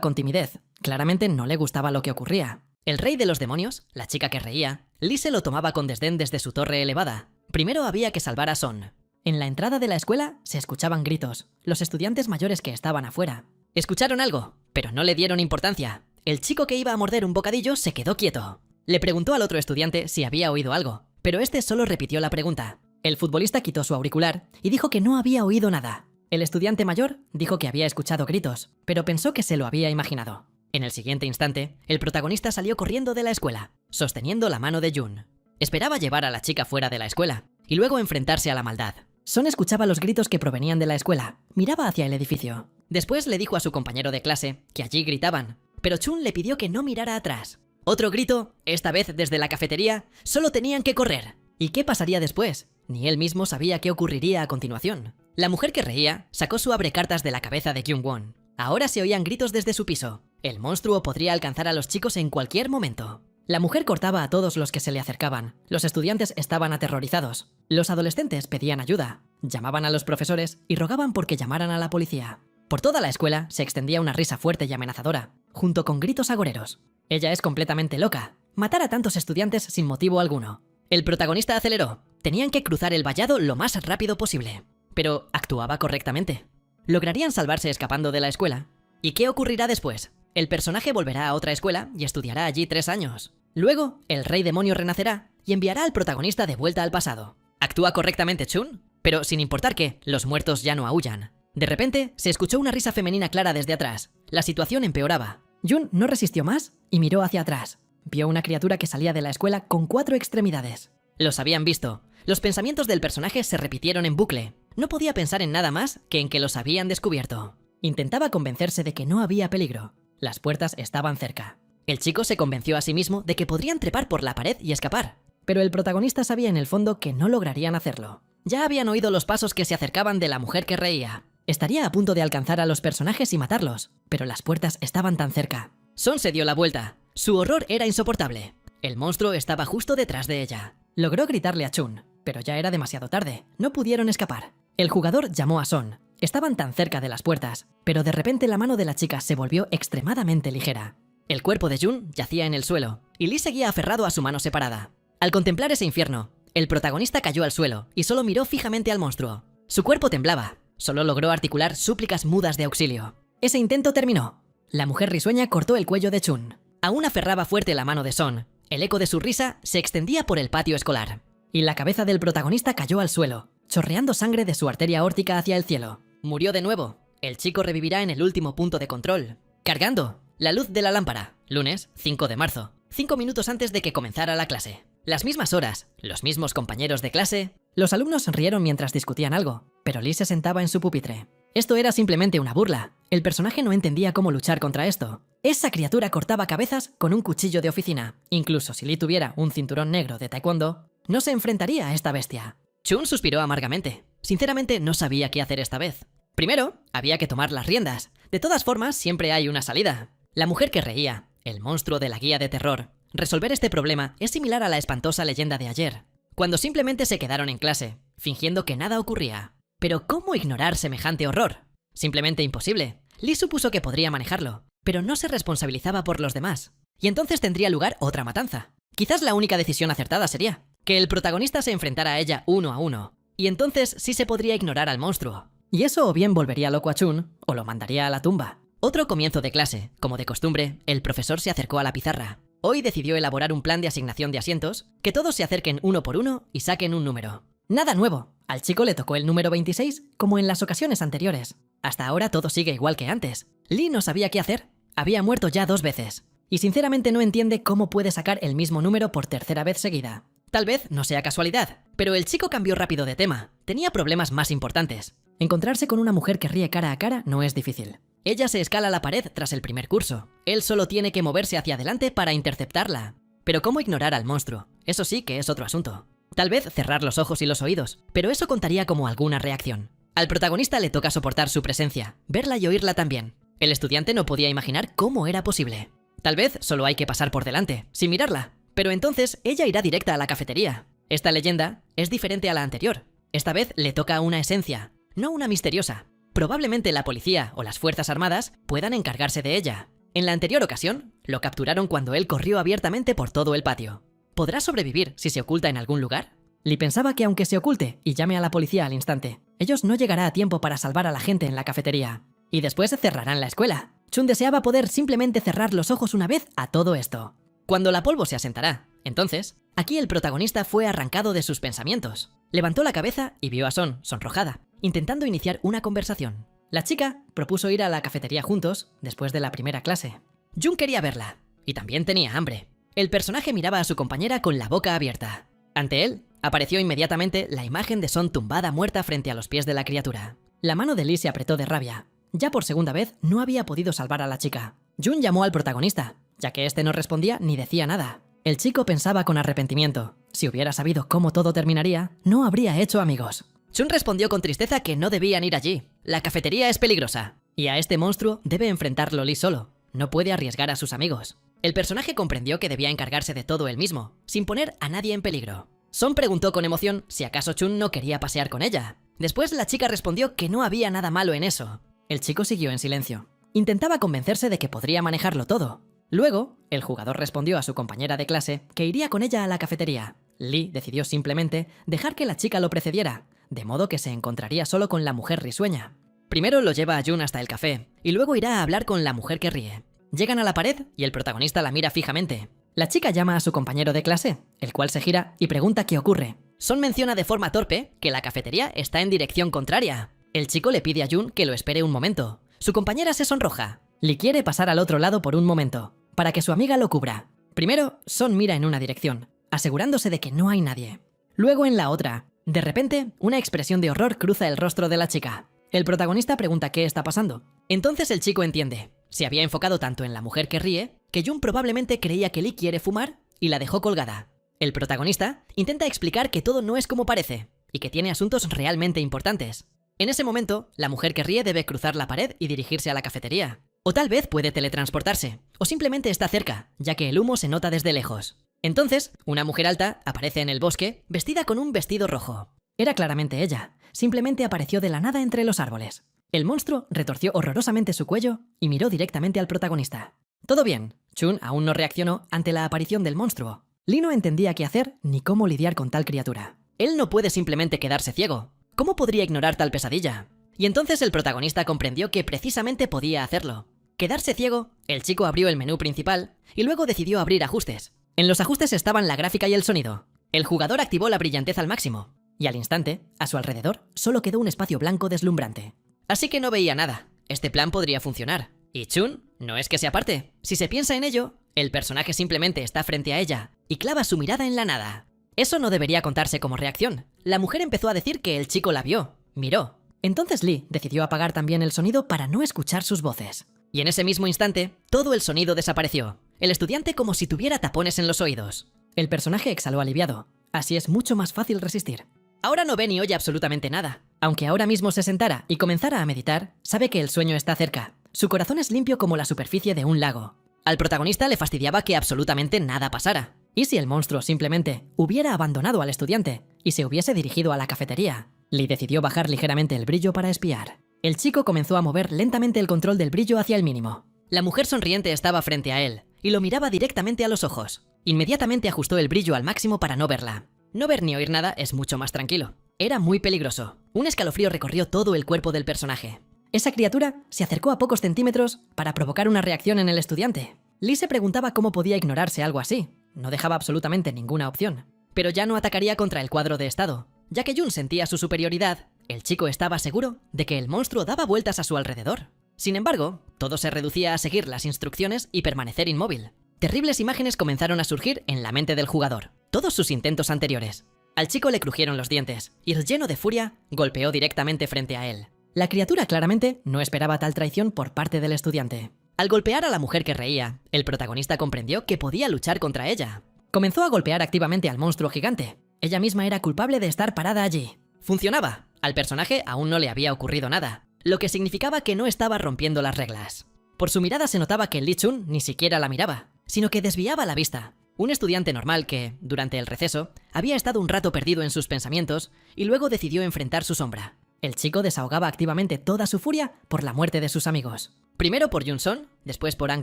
con timidez. Claramente no le gustaba lo que ocurría. El rey de los demonios, la chica que reía, Lee se lo tomaba con desdén desde su torre elevada. Primero había que salvar a Son. En la entrada de la escuela se escuchaban gritos. Los estudiantes mayores que estaban afuera. Escucharon algo, pero no le dieron importancia. El chico que iba a morder un bocadillo se quedó quieto. Le preguntó al otro estudiante si había oído algo, pero este solo repitió la pregunta. El futbolista quitó su auricular y dijo que no había oído nada. El estudiante mayor dijo que había escuchado gritos, pero pensó que se lo había imaginado. En el siguiente instante, el protagonista salió corriendo de la escuela, sosteniendo la mano de Jun. Esperaba llevar a la chica fuera de la escuela y luego enfrentarse a la maldad. Son escuchaba los gritos que provenían de la escuela. Miraba hacia el edificio. Después le dijo a su compañero de clase que allí gritaban, pero Chun le pidió que no mirara atrás. Otro grito, esta vez desde la cafetería, solo tenían que correr. ¿Y qué pasaría después? Ni él mismo sabía qué ocurriría a continuación. La mujer que reía sacó su abrecartas de la cabeza de Kyung-won. Ahora se oían gritos desde su piso. El monstruo podría alcanzar a los chicos en cualquier momento. La mujer cortaba a todos los que se le acercaban. Los estudiantes estaban aterrorizados. Los adolescentes pedían ayuda. Llamaban a los profesores y rogaban porque llamaran a la policía. Por toda la escuela se extendía una risa fuerte y amenazadora, junto con gritos agoreros. Ella es completamente loca. Matar a tantos estudiantes sin motivo alguno. El protagonista aceleró. Tenían que cruzar el vallado lo más rápido posible. Pero actuaba correctamente. ¿Lograrían salvarse escapando de la escuela? ¿Y qué ocurrirá después? El personaje volverá a otra escuela y estudiará allí 3 años. Luego, el rey demonio renacerá y enviará al protagonista de vuelta al pasado. ¿Actúa correctamente Chun? Pero sin importar que, los muertos ya no aúllan. De repente, se escuchó una risa femenina clara desde atrás. La situación empeoraba. Jun no resistió más y miró hacia atrás. Vio una criatura que salía de la escuela con 4 extremidades. Los habían visto. Los pensamientos del personaje se repitieron en bucle. No podía pensar en nada más que en que los habían descubierto. Intentaba convencerse de que no había peligro. Las puertas estaban cerca. El chico se convenció a sí mismo de que podrían trepar por la pared y escapar. Pero el protagonista sabía en el fondo que no lograrían hacerlo. Ya habían oído los pasos que se acercaban de la mujer que reía. Estaría a punto de alcanzar a los personajes y matarlos, pero las puertas estaban tan cerca. Son se dio la vuelta. Su horror era insoportable. El monstruo estaba justo detrás de ella. Logró gritarle a Chun, pero ya era demasiado tarde. No pudieron escapar. El jugador llamó a Son. Estaban tan cerca de las puertas, pero de repente la mano de la chica se volvió extremadamente ligera. El cuerpo de Jun yacía en el suelo, y Lee seguía aferrado a su mano separada. Al contemplar ese infierno, el protagonista cayó al suelo y solo miró fijamente al monstruo. Su cuerpo temblaba, solo logró articular súplicas mudas de auxilio. Ese intento terminó. La mujer risueña cortó el cuello de Chun. Aún aferraba fuerte la mano de Son. El eco de su risa se extendía por el patio escolar. Y la cabeza del protagonista cayó al suelo, chorreando sangre de su arteria aórtica hacia el cielo. Murió de nuevo. El chico revivirá en el último punto de control. Cargando. La luz de la lámpara. Lunes, 5 de marzo. 5 minutos antes de que comenzara la clase. Las mismas horas, los mismos compañeros de clase. Los alumnos rieron mientras discutían algo, pero Lee se sentaba en su pupitre. Esto era simplemente una burla. El personaje no entendía cómo luchar contra esto. Esa criatura cortaba cabezas con un cuchillo de oficina. Incluso si Lee tuviera un cinturón negro de taekwondo, no se enfrentaría a esta bestia. Chun suspiró amargamente. Sinceramente no sabía qué hacer esta vez. Primero, había que tomar las riendas. De todas formas, siempre hay una salida. La mujer que reía, el monstruo de la guía de terror. Resolver este problema es similar a la espantosa leyenda de ayer, cuando simplemente se quedaron en clase, fingiendo que nada ocurría. Pero ¿cómo ignorar semejante horror? Simplemente imposible. Lee supuso que podría manejarlo, pero no se responsabilizaba por los demás. Y entonces tendría lugar otra matanza. Quizás la única decisión acertada sería que el protagonista se enfrentara a ella uno a uno, y entonces sí se podría ignorar al monstruo. Y eso o bien volvería loco a Chun, o lo mandaría a la tumba. Otro comienzo de clase. Como de costumbre, el profesor se acercó a la pizarra. Hoy decidió elaborar un plan de asignación de asientos, que todos se acerquen uno por uno y saquen un número. Nada nuevo. Al chico le tocó el número 26, como en las ocasiones anteriores. Hasta ahora todo sigue igual que antes. Lee no sabía qué hacer. Había muerto ya 2 veces. Y sinceramente no entiende cómo puede sacar el mismo número por tercera vez seguida. Tal vez no sea casualidad, pero el chico cambió rápido de tema. Tenía problemas más importantes. Encontrarse con una mujer que ríe cara a cara no es difícil. Ella se escala la pared tras el primer curso. Él solo tiene que moverse hacia adelante para interceptarla. Pero ¿cómo ignorar al monstruo? Eso sí que es otro asunto. Tal vez cerrar los ojos y los oídos, pero eso contaría como alguna reacción. Al protagonista le toca soportar su presencia, verla y oírla también. El estudiante no podía imaginar cómo era posible. Tal vez solo hay que pasar por delante, sin mirarla. Pero entonces ella irá directa a la cafetería. Esta leyenda es diferente a la anterior. Esta vez le toca una esencia, no una misteriosa. Probablemente la policía o las fuerzas armadas puedan encargarse de ella. En la anterior ocasión, lo capturaron cuando él corrió abiertamente por todo el patio. ¿Podrá sobrevivir si se oculta en algún lugar? Lee pensaba que aunque se oculte y llame a la policía al instante, ellos no llegará a tiempo para salvar a la gente en la cafetería. Y después cerrarán la escuela. Chun deseaba poder simplemente cerrar los ojos una vez a todo esto. Cuando la polvo se asentará, entonces, aquí el protagonista fue arrancado de sus pensamientos. Levantó la cabeza y vio a Son, sonrojada, intentando iniciar una conversación. La chica propuso ir a la cafetería juntos después de la primera clase. Jun quería verla, y también tenía hambre. El personaje miraba a su compañera con la boca abierta. Ante él, apareció inmediatamente la imagen de Son tumbada muerta frente a los pies de la criatura. La mano de Lee se apretó de rabia. Ya por segunda vez no había podido salvar a la chica. Jun llamó al protagonista, ya que este no respondía ni decía nada. El chico pensaba con arrepentimiento. Si hubiera sabido cómo todo terminaría, no habría hecho amigos. Chun respondió con tristeza que no debían ir allí. La cafetería es peligrosa. Y a este monstruo debe enfrentarlo Lee solo. No puede arriesgar a sus amigos. El personaje comprendió que debía encargarse de todo él mismo, sin poner a nadie en peligro. Son preguntó con emoción si acaso Chun no quería pasear con ella. Después la chica respondió que no había nada malo en eso. El chico siguió en silencio. Intentaba convencerse de que podría manejarlo todo. Luego, el jugador respondió a su compañera de clase que iría con ella a la cafetería. Lee decidió simplemente dejar que la chica lo precediera, de modo que se encontraría solo con la mujer risueña. Primero lo lleva a Jun hasta el café, y luego irá a hablar con la mujer que ríe. Llegan a la pared y el protagonista la mira fijamente. La chica llama a su compañero de clase, el cual se gira y pregunta qué ocurre. Son menciona de forma torpe que la cafetería está en dirección contraria. El chico le pide a Jun que lo espere un momento. Su compañera se sonroja. Lee quiere pasar al otro lado por un momento, para que su amiga lo cubra. Primero, Son mira en una dirección, asegurándose de que no hay nadie. Luego en la otra. De repente, una expresión de horror cruza el rostro de la chica. El protagonista pregunta qué está pasando. Entonces el chico entiende. Se había enfocado tanto en la mujer que ríe, que Jun probablemente creía que Lee quiere fumar y la dejó colgada. El protagonista intenta explicar que todo no es como parece y que tiene asuntos realmente importantes. En ese momento, la mujer que ríe debe cruzar la pared y dirigirse a la cafetería. O tal vez puede teletransportarse, o simplemente está cerca, ya que el humo se nota desde lejos. Entonces, una mujer alta aparece en el bosque, vestida con un vestido rojo. Era claramente ella. Simplemente apareció de la nada entre los árboles. El monstruo retorció horrorosamente su cuello y miró directamente al protagonista. Todo bien. Chun aún no reaccionó ante la aparición del monstruo. Lee no entendía qué hacer ni cómo lidiar con tal criatura. Él no puede simplemente quedarse ciego. ¿Cómo podría ignorar tal pesadilla? Y entonces el protagonista comprendió que precisamente podía hacerlo. Quedarse ciego, el chico abrió el menú principal y luego decidió abrir ajustes. En los ajustes estaban la gráfica y el sonido. El jugador activó la brillantez al máximo. Y al instante, a su alrededor, solo quedó un espacio blanco deslumbrante. Así que no veía nada. Este plan podría funcionar. Y Chun no es que se aparte. Si se piensa en ello, el personaje simplemente está frente a ella y clava su mirada en la nada. Eso no debería contarse como reacción. La mujer empezó a decir que el chico la vio, miró. Entonces Lee decidió apagar también el sonido para no escuchar sus voces. Y en ese mismo instante, todo el sonido desapareció. El estudiante como si tuviera tapones en los oídos. El personaje exhaló aliviado. Así es mucho más fácil resistir. Ahora no ve ni oye absolutamente nada. Aunque ahora mismo se sentara y comenzara a meditar, sabe que el sueño está cerca. Su corazón es limpio como la superficie de un lago. Al protagonista le fastidiaba que absolutamente nada pasara. ¿Y si el monstruo simplemente hubiera abandonado al estudiante y se hubiese dirigido a la cafetería? Lee decidió bajar ligeramente el brillo para espiar. El chico comenzó a mover lentamente el control del brillo hacia el mínimo. La mujer sonriente estaba frente a él y lo miraba directamente a los ojos. Inmediatamente ajustó el brillo al máximo para no verla. No ver ni oír nada es mucho más tranquilo. Era muy peligroso. Un escalofrío recorrió todo el cuerpo del personaje. Esa criatura se acercó a pocos centímetros para provocar una reacción en el estudiante. Lee se preguntaba cómo podía ignorarse algo así. No dejaba absolutamente ninguna opción. Pero ya no atacaría contra el cuadro de estado. Ya que Jun sentía su superioridad, el chico estaba seguro de que el monstruo daba vueltas a su alrededor. Sin embargo, todo se reducía a seguir las instrucciones y permanecer inmóvil. Terribles imágenes comenzaron a surgir en la mente del jugador. Todos sus intentos anteriores. Al chico le crujieron los dientes, y lleno de furia, golpeó directamente frente a él. La criatura claramente no esperaba tal traición por parte del estudiante. Al golpear a la mujer que reía, el protagonista comprendió que podía luchar contra ella. Comenzó a golpear activamente al monstruo gigante. Ella misma era culpable de estar parada allí. Funcionaba. Al personaje aún no le había ocurrido nada, lo que significaba que no estaba rompiendo las reglas. Por su mirada se notaba que Lee Chun ni siquiera la miraba, sino que desviaba la vista. Un estudiante normal que, durante el receso, había estado un rato perdido en sus pensamientos y luego decidió enfrentar su sombra. El chico desahogaba activamente toda su furia por la muerte de sus amigos. Primero por Jun-son, después por Ang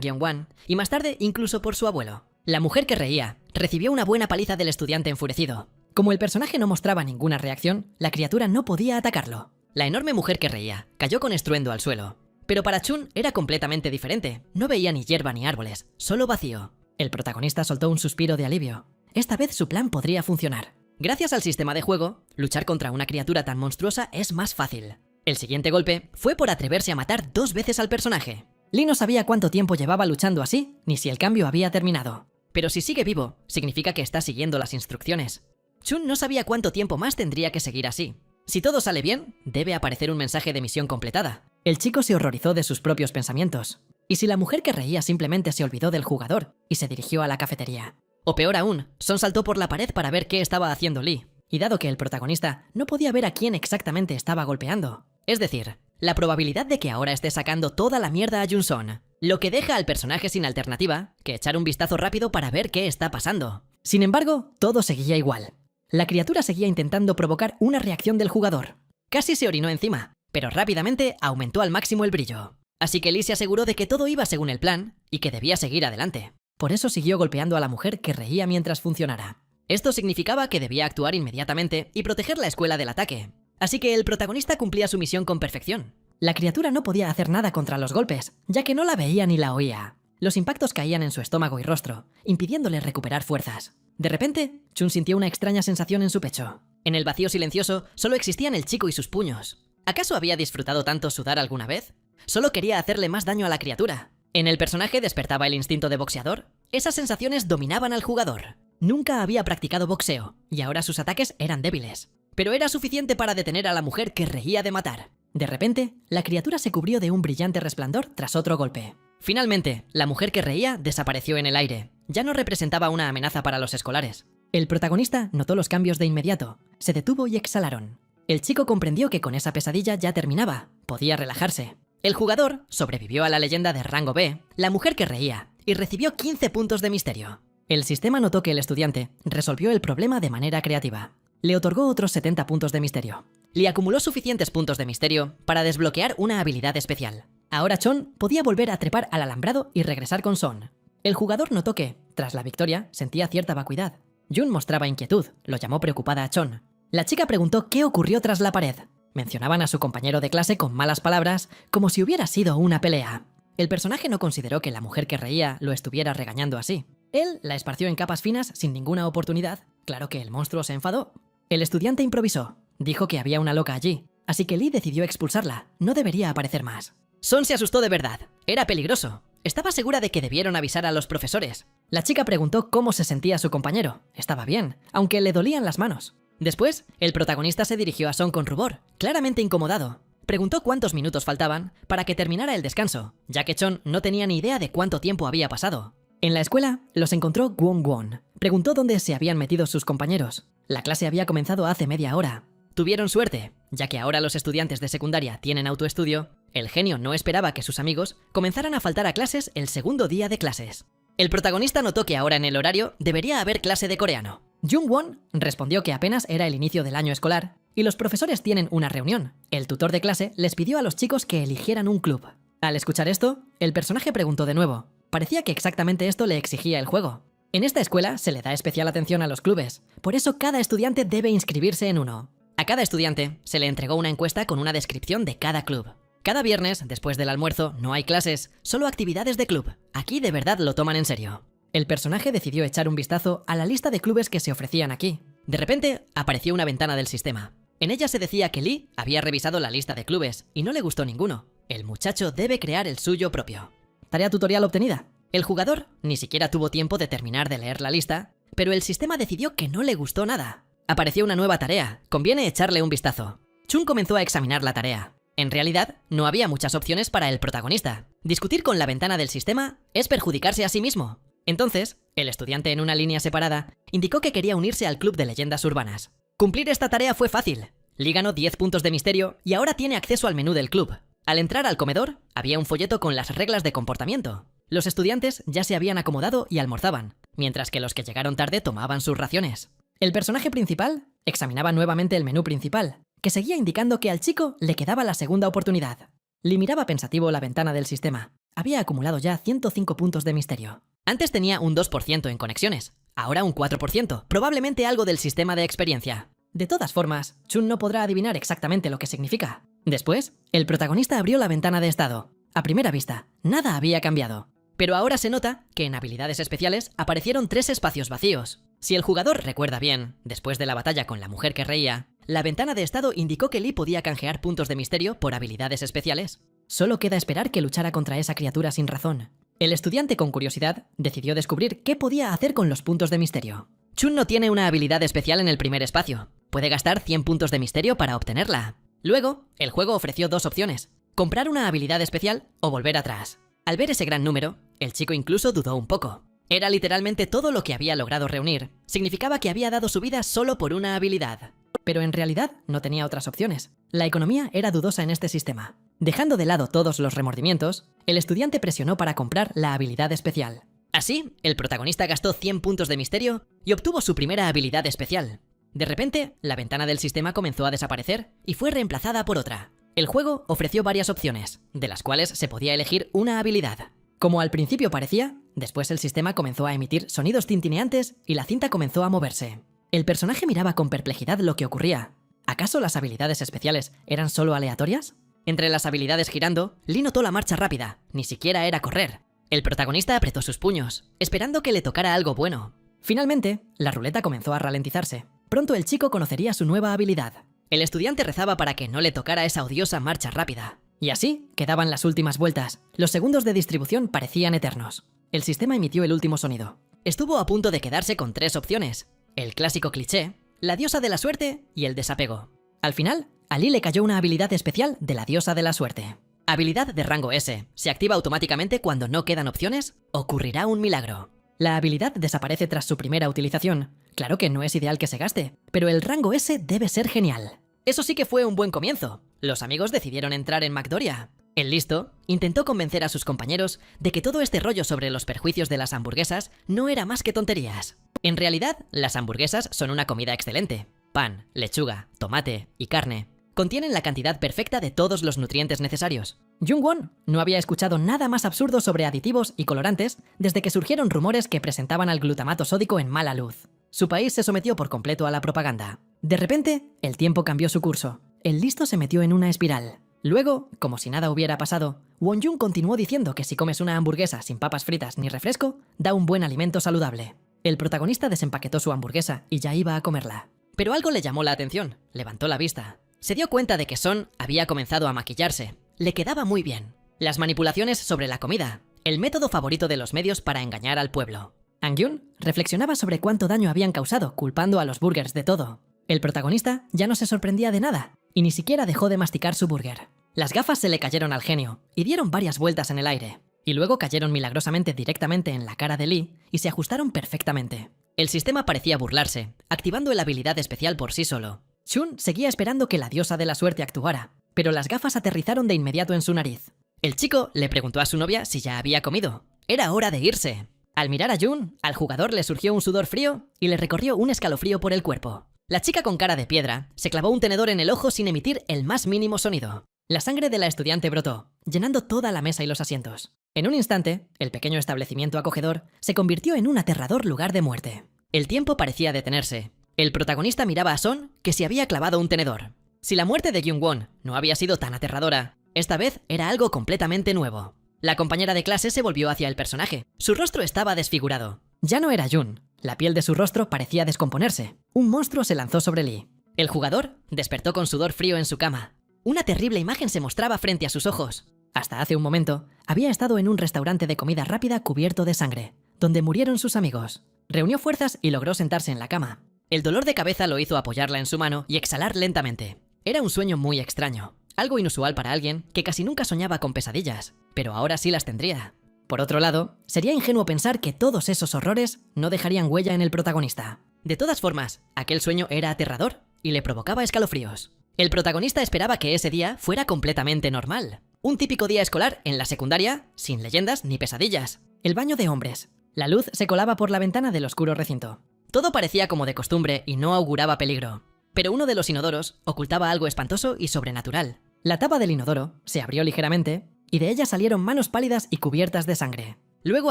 Kyung-wan y más tarde incluso por su abuelo. La mujer que reía recibió una buena paliza del estudiante enfurecido. Como el personaje no mostraba ninguna reacción, la criatura no podía atacarlo. La enorme mujer que reía cayó con estruendo al suelo. Pero para Chun era completamente diferente. No veía ni hierba ni árboles, solo vacío. El protagonista soltó un suspiro de alivio. Esta vez su plan podría funcionar. Gracias al sistema de juego, luchar contra una criatura tan monstruosa es más fácil. El siguiente golpe fue por atreverse a matar 2 veces al personaje. Lee no sabía cuánto tiempo llevaba luchando así, ni si el cambio había terminado. Pero si sigue vivo, significa que está siguiendo las instrucciones. Chun no sabía cuánto tiempo más tendría que seguir así. Si todo sale bien, debe aparecer un mensaje de misión completada. El chico se horrorizó de sus propios pensamientos. ¿Y si la mujer que reía simplemente se olvidó del jugador y se dirigió a la cafetería? O peor aún, Son saltó por la pared para ver qué estaba haciendo Lee. Y dado que el protagonista no podía ver a quién exactamente estaba golpeando, es decir, la probabilidad de que ahora esté sacando toda la mierda a Jun-son, lo que deja al personaje sin alternativa que echar un vistazo rápido para ver qué está pasando. Sin embargo, todo seguía igual. La criatura seguía intentando provocar una reacción del jugador. Casi se orinó encima, pero rápidamente aumentó al máximo el brillo. Así que Lee se aseguró de que todo iba según el plan y que debía seguir adelante. Por eso siguió golpeando a la mujer que reía mientras funcionara. Esto significaba que debía actuar inmediatamente y proteger la escuela del ataque. Así que el protagonista cumplía su misión con perfección. La criatura no podía hacer nada contra los golpes, ya que no la veía ni la oía. Los impactos caían en su estómago y rostro, impidiéndole recuperar fuerzas. De repente, Chun sintió una extraña sensación en su pecho. En el vacío silencioso solo existían el chico y sus puños. ¿Acaso había disfrutado tanto sudar alguna vez? Solo quería hacerle más daño a la criatura. En el personaje despertaba el instinto de boxeador. Esas sensaciones dominaban al jugador. Nunca había practicado boxeo, y ahora sus ataques eran débiles. Pero era suficiente para detener a la mujer que reía de matar. De repente, la criatura se cubrió de un brillante resplandor tras otro golpe. Finalmente, la mujer que reía desapareció en el aire. Ya no representaba una amenaza para los escolares. El protagonista notó los cambios de inmediato. Se detuvo y exhalaron. El chico comprendió que con esa pesadilla ya terminaba. Podía relajarse. El jugador sobrevivió a la leyenda de rango B, la mujer que reía, y recibió 15 puntos de misterio. El sistema notó que el estudiante resolvió el problema de manera creativa. Le otorgó otros 70 puntos de misterio. Lee acumuló suficientes puntos de misterio para desbloquear una habilidad especial. Ahora Chon podía volver a trepar al alambrado y regresar con Son. El jugador notó que, tras la victoria, sentía cierta vacuidad. Jun mostraba inquietud, lo llamó preocupada a Chon. La chica preguntó qué ocurrió tras la pared. Mencionaban a su compañero de clase con malas palabras, como si hubiera sido una pelea. El personaje no consideró que la mujer que reía lo estuviera regañando así. Él la esparció en capas finas sin ninguna oportunidad. Claro que el monstruo se enfadó. El estudiante improvisó. Dijo que había una loca allí, así que Lee decidió expulsarla. No debería aparecer más. Son se asustó de verdad. Era peligroso. Estaba segura de que debieron avisar a los profesores. La chica preguntó cómo se sentía su compañero. Estaba bien, aunque le dolían las manos. Después, el protagonista se dirigió a Son con rubor, claramente incomodado. Preguntó cuántos minutos faltaban para que terminara el descanso, ya que Chon no tenía ni idea de cuánto tiempo había pasado. En la escuela, los encontró Gwon Gwon. Preguntó dónde se habían metido sus compañeros. La clase había comenzado hace media hora. Tuvieron suerte, ya que ahora los estudiantes de secundaria tienen autoestudio. El genio no esperaba que sus amigos comenzaran a faltar a clases el segundo día de clases. El protagonista notó que ahora en el horario debería haber clase de coreano. Jung Won respondió que apenas era el inicio del año escolar y los profesores tienen una reunión. El tutor de clase les pidió a los chicos que eligieran un club. Al escuchar esto, el personaje preguntó de nuevo. Parecía que exactamente esto le exigía el juego. En esta escuela se le da especial atención a los clubes, por eso cada estudiante debe inscribirse en uno. A cada estudiante se le entregó una encuesta con una descripción de cada club. Cada viernes, después del almuerzo, no hay clases, solo actividades de club. Aquí de verdad lo toman en serio. El personaje decidió echar un vistazo a la lista de clubes que se ofrecían aquí. De repente, apareció una ventana del sistema. En ella se decía que Lee había revisado la lista de clubes y no le gustó ninguno. El muchacho debe crear el suyo propio. Tarea tutorial obtenida. El jugador ni siquiera tuvo tiempo de terminar de leer la lista, pero el sistema decidió que no le gustó nada. Apareció una nueva tarea. Conviene echarle un vistazo. Chun comenzó a examinar la tarea. En realidad, no había muchas opciones para el protagonista. Discutir con la ventana del sistema es perjudicarse a sí mismo. Entonces, el estudiante en una línea separada indicó que quería unirse al club de leyendas urbanas. Cumplir esta tarea fue fácil. Lee ganó 10 puntos de misterio y ahora tiene acceso al menú del club. Al entrar al comedor, había un folleto con las reglas de comportamiento. Los estudiantes ya se habían acomodado y almorzaban, mientras que los que llegaron tarde tomaban sus raciones. El personaje principal examinaba nuevamente el menú principal, que seguía indicando que al chico le quedaba la segunda oportunidad. Lee miraba pensativo la ventana del sistema. Había acumulado ya 105 puntos de misterio. Antes tenía un 2% en conexiones, ahora un 4%, probablemente algo del sistema de experiencia. De todas formas, Chun no podrá adivinar exactamente lo que significa. Después, el protagonista abrió la ventana de estado. A primera vista, nada había cambiado. Pero ahora se nota que en habilidades especiales aparecieron 3 espacios vacíos. Si el jugador recuerda bien, después de la batalla con la mujer que reía, la ventana de estado indicó que Lee podía canjear puntos de misterio por habilidades especiales. Solo queda esperar que luchara contra esa criatura sin razón. El estudiante con curiosidad decidió descubrir qué podía hacer con los puntos de misterio. Chun no tiene una habilidad especial en el primer espacio. Puede gastar 100 puntos de misterio para obtenerla. Luego, el juego ofreció 2 opciones: comprar una habilidad especial o volver atrás. Al ver ese gran número, el chico incluso dudó un poco. Era literalmente todo lo que había logrado reunir. Significaba que había dado su vida solo por una habilidad. Pero en realidad no tenía otras opciones. La economía era dudosa en este sistema. Dejando de lado todos los remordimientos, el estudiante presionó para comprar la habilidad especial. Así, el protagonista gastó 100 puntos de misterio y obtuvo su primera habilidad especial. De repente, la ventana del sistema comenzó a desaparecer y fue reemplazada por otra. El juego ofreció varias opciones, de las cuales se podía elegir una habilidad. Como al principio parecía, después el sistema comenzó a emitir sonidos tintineantes y la cinta comenzó a moverse. El personaje miraba con perplejidad lo que ocurría. ¿Acaso las habilidades especiales eran solo aleatorias? Entre las habilidades girando, Lee notó la marcha rápida, ni siquiera era correr. El protagonista apretó sus puños, esperando que le tocara algo bueno. Finalmente, la ruleta comenzó a ralentizarse. Pronto el chico conocería su nueva habilidad. El estudiante rezaba para que no le tocara esa odiosa marcha rápida. Y así quedaban las últimas vueltas. Los segundos de distribución parecían eternos. El sistema emitió el último sonido. Estuvo a punto de quedarse con 3 opciones: el clásico cliché, la diosa de la suerte y el desapego. Al final, a Lee le cayó una habilidad especial de la diosa de la suerte. Habilidad de rango S. Se activa automáticamente cuando no quedan opciones. Ocurrirá un milagro. La habilidad desaparece tras su primera utilización. Claro que no es ideal que se gaste, pero el rango S debe ser genial. Eso sí que fue un buen comienzo. Los amigos decidieron entrar en McDoria. El listo intentó convencer a sus compañeros de que todo este rollo sobre los perjuicios de las hamburguesas no era más que tonterías. En realidad, las hamburguesas son una comida excelente. pan, lechuga, tomate y carne, contienen la cantidad perfecta de todos los nutrientes necesarios. Jung-won no había escuchado nada más absurdo sobre aditivos y colorantes desde que surgieron rumores que presentaban al glutamato sódico en mala luz. Su país se sometió por completo a la propaganda. De repente, el tiempo cambió su curso. El listo se metió en una espiral. Luego, como si nada hubiera pasado, Won-jung continuó diciendo que si comes una hamburguesa sin papas fritas ni refresco, da un buen alimento saludable. El protagonista desempaquetó su hamburguesa y ya iba a comerla. Pero algo le llamó la atención. Levantó la vista. Se dio cuenta de que Son había comenzado a maquillarse. Le quedaba muy bien. Las manipulaciones sobre la comida, el método favorito de los medios para engañar al pueblo. Ang-gyun reflexionaba sobre cuánto daño habían causado culpando a los burgers de todo. El protagonista ya no se sorprendía de nada y ni siquiera dejó de masticar su burger. Las gafas se le cayeron al genio y dieron varias vueltas en el aire. Y luego cayeron milagrosamente directamente en la cara de Lee y se ajustaron perfectamente. El sistema parecía burlarse, activando la habilidad especial por sí solo. Chun seguía esperando que la diosa de la suerte actuara, pero las gafas aterrizaron de inmediato en su nariz. El chico le preguntó a su novia si ya había comido. Era hora de irse. Al mirar a Jun, al jugador le surgió un sudor frío y le recorrió un escalofrío por el cuerpo. La chica con cara de piedra se clavó un tenedor en el ojo sin emitir el más mínimo sonido. La sangre de la estudiante brotó, llenando toda la mesa y los asientos. En un instante, el pequeño establecimiento acogedor se convirtió en un aterrador lugar de muerte. El tiempo parecía detenerse. El protagonista miraba a Son, que se había clavado un tenedor. Si la muerte de Jung-won no había sido tan aterradora, esta vez era algo completamente nuevo. La compañera de clase se volvió hacia el personaje. Su rostro estaba desfigurado. Ya no era Jun. La piel de su rostro parecía descomponerse. Un monstruo se lanzó sobre Lee. El jugador despertó con sudor frío en su cama. Una terrible imagen se mostraba frente a sus ojos. Hasta hace un momento, había estado en un restaurante de comida rápida cubierto de sangre, donde murieron sus amigos. Reunió fuerzas y logró sentarse en la cama. El dolor de cabeza lo hizo apoyarla en su mano y exhalar lentamente. Era un sueño muy extraño, algo inusual para alguien que casi nunca soñaba con pesadillas, pero ahora sí las tendría. Por otro lado, sería ingenuo pensar que todos esos horrores no dejarían huella en el protagonista. De todas formas, aquel sueño era aterrador y le provocaba escalofríos. El protagonista esperaba que ese día fuera completamente normal. Un típico día escolar en la secundaria, sin leyendas ni pesadillas. El baño de hombres. La luz se colaba por la ventana del oscuro recinto. Todo parecía como de costumbre y no auguraba peligro. Pero uno de los inodoros ocultaba algo espantoso y sobrenatural. La tapa del inodoro se abrió ligeramente y de ella salieron manos pálidas y cubiertas de sangre. Luego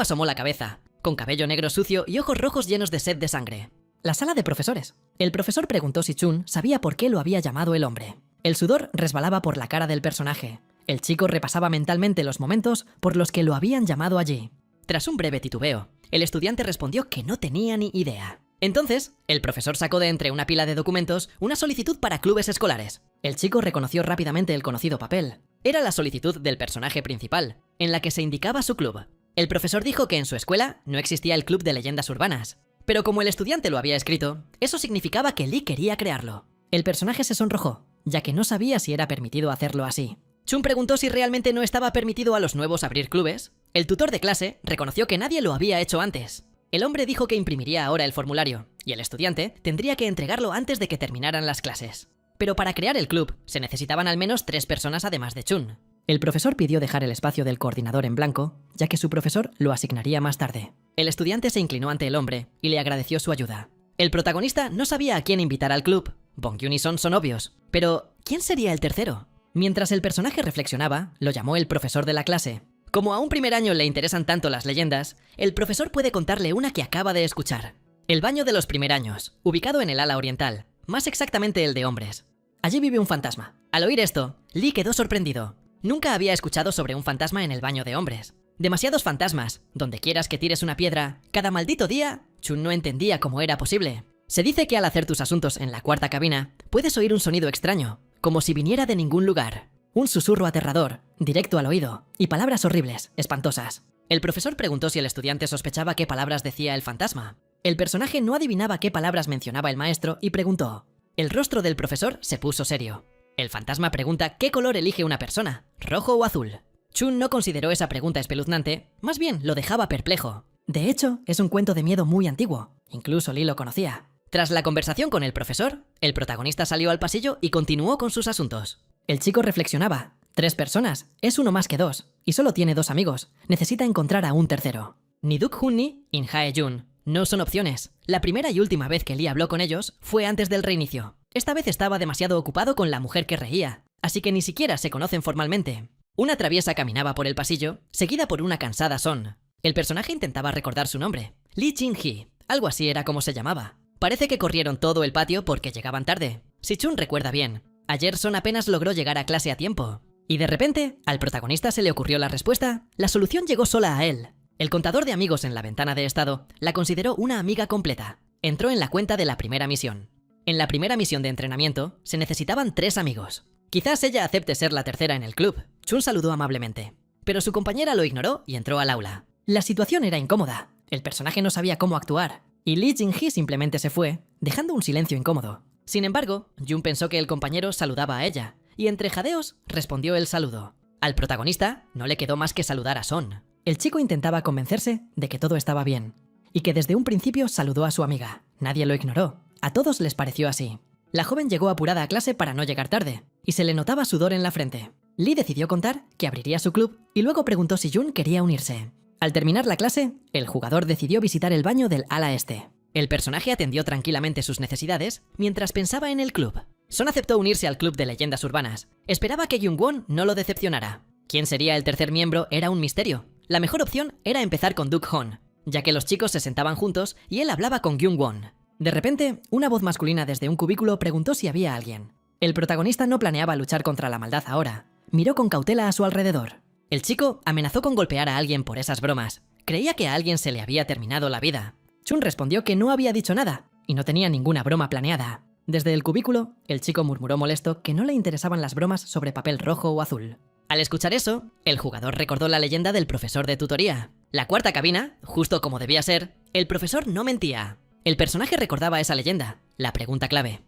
asomó la cabeza, con cabello negro sucio y ojos rojos llenos de sed de sangre. La sala de profesores. El profesor preguntó si Chun sabía por qué lo había llamado el hombre. El sudor resbalaba por la cara del personaje. El chico repasaba mentalmente los momentos por los que lo habían llamado allí. Tras un breve titubeo, el estudiante respondió que no tenía ni idea. Entonces, el profesor sacó de entre una pila de documentos una solicitud para clubes escolares. El chico reconoció rápidamente el conocido papel. Era la solicitud del personaje principal, en la que se indicaba su club. El profesor dijo que en su escuela no existía el club de leyendas urbanas. Pero como el estudiante lo había escrito, eso significaba que Lee quería crearlo. El personaje se sonrojó, ya que no sabía si era permitido hacerlo así. Chun preguntó si realmente no estaba permitido a los nuevos abrir clubes. El tutor de clase reconoció que nadie lo había hecho antes. El hombre dijo que imprimiría ahora el formulario, y el estudiante tendría que entregarlo antes de que terminaran las clases. Pero para crear el club, se necesitaban al menos 3 personas además de Chun. El profesor pidió dejar el espacio del coordinador en blanco, ya que su profesor lo asignaría más tarde. El estudiante se inclinó ante el hombre y le agradeció su ayuda. El protagonista no sabía a quién invitar al club. Bong-gyun y Son son obvios, pero ¿quién sería el tercero? Mientras el personaje reflexionaba, lo llamó el profesor de la clase. Como a un primer año le interesan tanto las leyendas, el profesor puede contarle una que acaba de escuchar. El baño de los primer años, ubicado en el ala oriental, más exactamente el de hombres. Allí vive un fantasma. Al oír esto, Lee quedó sorprendido. Nunca había escuchado sobre un fantasma en el baño de hombres. Demasiados fantasmas, donde quieras que tires una piedra, cada maldito día. Chun no entendía cómo era posible. Se dice que al hacer tus asuntos en la cuarta cabina, puedes oír un sonido extraño, como si viniera de ningún lugar. Un susurro aterrador, directo al oído, y palabras horribles, espantosas. El profesor preguntó si el estudiante sospechaba qué palabras decía el fantasma. El personaje no adivinaba qué palabras mencionaba el maestro y preguntó. El rostro del profesor se puso serio. El fantasma pregunta qué color elige una persona, rojo o azul. Chun no consideró esa pregunta espeluznante, más bien lo dejaba perplejo. De hecho, es un cuento de miedo muy antiguo, incluso Lee lo conocía. Tras la conversación con el profesor, el protagonista salió al pasillo y continuó con sus asuntos. El chico reflexionaba. 3 personas, es uno más que 2, y solo tiene 2 amigos. Necesita encontrar a un tercero. Ni Duk Hun Ni, In Hae Jun, No son opciones. La primera y última vez que Lee habló con ellos fue antes del reinicio. Esta vez estaba demasiado ocupado con la mujer que reía, así que ni siquiera se conocen formalmente. Una traviesa caminaba por el pasillo, seguida por una cansada Son. El personaje intentaba recordar su nombre. Lee Jin-hee, algo así era como se llamaba. Parece que corrieron todo el patio porque llegaban tarde. Si Chun recuerda bien, ayer Son apenas logró llegar a clase a tiempo. Y de repente, al protagonista se le ocurrió la respuesta. La solución llegó sola a él. El contador de amigos en la ventana de estado la consideró una amiga completa. Entró en la cuenta de la primera misión. En la primera misión de entrenamiento se necesitaban 3 amigos. Quizás ella acepte ser la tercera en el club. Chun saludó amablemente. Pero su compañera lo ignoró y entró al aula. La situación era incómoda. El personaje no sabía cómo actuar. Y Lee Jin-hee simplemente se fue, dejando un silencio incómodo. Sin embargo, Jun pensó que el compañero saludaba a ella, y entre jadeos respondió el saludo. Al protagonista no le quedó más que saludar a Son. El chico intentaba convencerse de que todo estaba bien, y que desde un principio saludó a su amiga. Nadie lo ignoró. A todos les pareció así. La joven llegó apurada a clase para no llegar tarde, y se le notaba sudor en la frente. Lee decidió contar que abriría su club y luego preguntó si Jun quería unirse. Al terminar la clase, el jugador decidió visitar el baño del ala este. El personaje atendió tranquilamente sus necesidades mientras pensaba en el club. Son aceptó unirse al club de leyendas urbanas. Esperaba que Kyung-won no lo decepcionara. ¿Quién sería el tercer miembro? Era un misterio. La mejor opción era empezar con Duk-hon, ya que los chicos se sentaban juntos y él hablaba con Kyung-won. De repente, una voz masculina desde un cubículo preguntó si había alguien. El protagonista no planeaba luchar contra la maldad ahora. Miró con cautela a su alrededor. El chico amenazó con golpear a alguien por esas bromas. Creía que a alguien se le había terminado la vida. Chun respondió que no había dicho nada y no tenía ninguna broma planeada. Desde el cubículo, el chico murmuró molesto que no le interesaban las bromas sobre papel rojo o azul. Al escuchar eso, el jugador recordó la leyenda del profesor de tutoría. La cuarta cabina, justo como debía ser, el profesor no mentía. El personaje recordaba esa leyenda. La pregunta clave: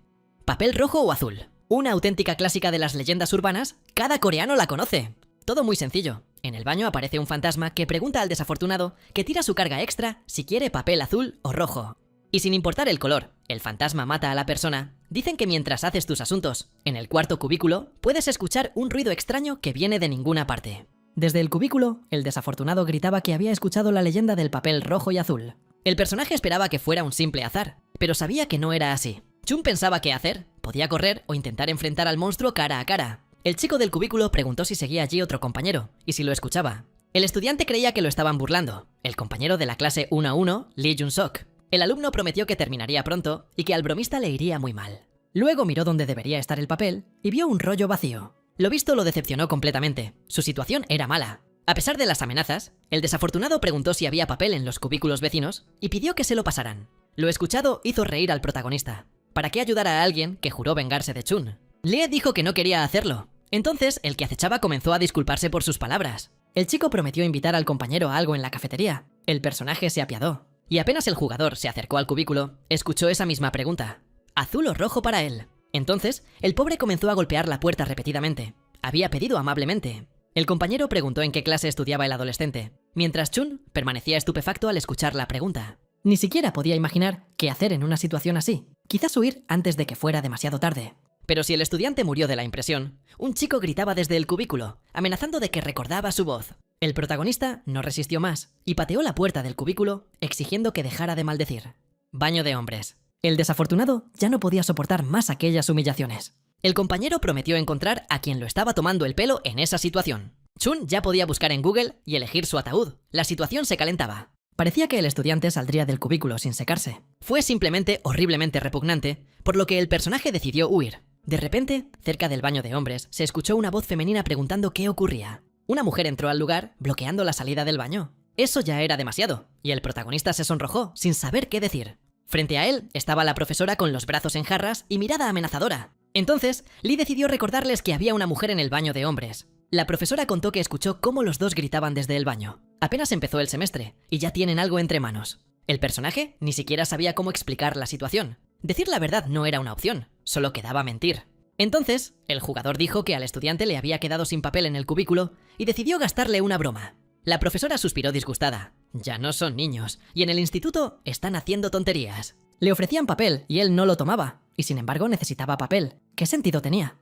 ¿papel rojo o azul? Una auténtica clásica de las leyendas urbanas, cada coreano la conoce. Todo muy sencillo. En el baño aparece un fantasma que pregunta al desafortunado que tira su carga extra si quiere papel azul o rojo. Y sin importar el color, el fantasma mata a la persona. Dicen que mientras haces tus asuntos, en el cuarto cubículo, puedes escuchar un ruido extraño que viene de ninguna parte. Desde el cubículo, el desafortunado gritaba que había escuchado la leyenda del papel rojo y azul. El personaje esperaba que fuera un simple azar, pero sabía que no era así. Chun pensaba qué hacer. Podía correr o intentar enfrentar al monstruo cara a cara. El chico del cubículo preguntó si seguía allí otro compañero, y si lo escuchaba. El estudiante creía que lo estaban burlando. El compañero de la clase 1-1, Lee Jun-sok. El alumno prometió que terminaría pronto y que al bromista le iría muy mal. Luego miró donde debería estar el papel y vio un rollo vacío. Lo visto lo decepcionó completamente. Su situación era mala. A pesar de las amenazas, el desafortunado preguntó si había papel en los cubículos vecinos y pidió que se lo pasaran. Lo escuchado hizo reír al protagonista. ¿Para qué ayudar a alguien que juró vengarse de Chun? Lee dijo que no quería hacerlo. Entonces, el que acechaba comenzó a disculparse por sus palabras. El chico prometió invitar al compañero a algo en la cafetería. El personaje se apiadó. Y apenas el jugador se acercó al cubículo, escuchó esa misma pregunta. ¿Azul o rojo para él? Entonces, el pobre comenzó a golpear la puerta repetidamente. Había pedido amablemente. El compañero preguntó en qué clase estudiaba el adolescente, mientras Chun permanecía estupefacto al escuchar la pregunta. Ni siquiera podía imaginar qué hacer en una situación así. Quizás huir antes de que fuera demasiado tarde. Pero si el estudiante murió de la impresión, un chico gritaba desde el cubículo, amenazando de que recordaba su voz. El protagonista no resistió más y pateó la puerta del cubículo, exigiendo que dejara de maldecir. Baño de hombres. El desafortunado ya no podía soportar más aquellas humillaciones. El compañero prometió encontrar a quien lo estaba tomando el pelo en esa situación. Chun ya podía buscar en Google y elegir su ataúd. La situación se calentaba. Parecía que el estudiante saldría del cubículo sin secarse. Fue simplemente horriblemente repugnante, por lo que el personaje decidió huir. De repente, cerca del baño de hombres, se escuchó una voz femenina preguntando qué ocurría. Una mujer entró al lugar, bloqueando la salida del baño. Eso ya era demasiado, y el protagonista se sonrojó, sin saber qué decir. Frente a él estaba la profesora con los brazos en jarras y mirada amenazadora. Entonces, Lee decidió recordarles que había una mujer en el baño de hombres. La profesora contó que escuchó cómo los dos gritaban desde el baño. Apenas empezó el semestre, y ya tienen algo entre manos. El personaje ni siquiera sabía cómo explicar la situación. Decir la verdad no era una opción, solo quedaba mentir. Entonces, el jugador dijo que al estudiante le había quedado sin papel en el cubículo y decidió gastarle una broma. La profesora suspiró disgustada. Ya no son niños, y en el instituto están haciendo tonterías. Le ofrecían papel y él no lo tomaba, y sin embargo necesitaba papel. ¿Qué sentido tenía?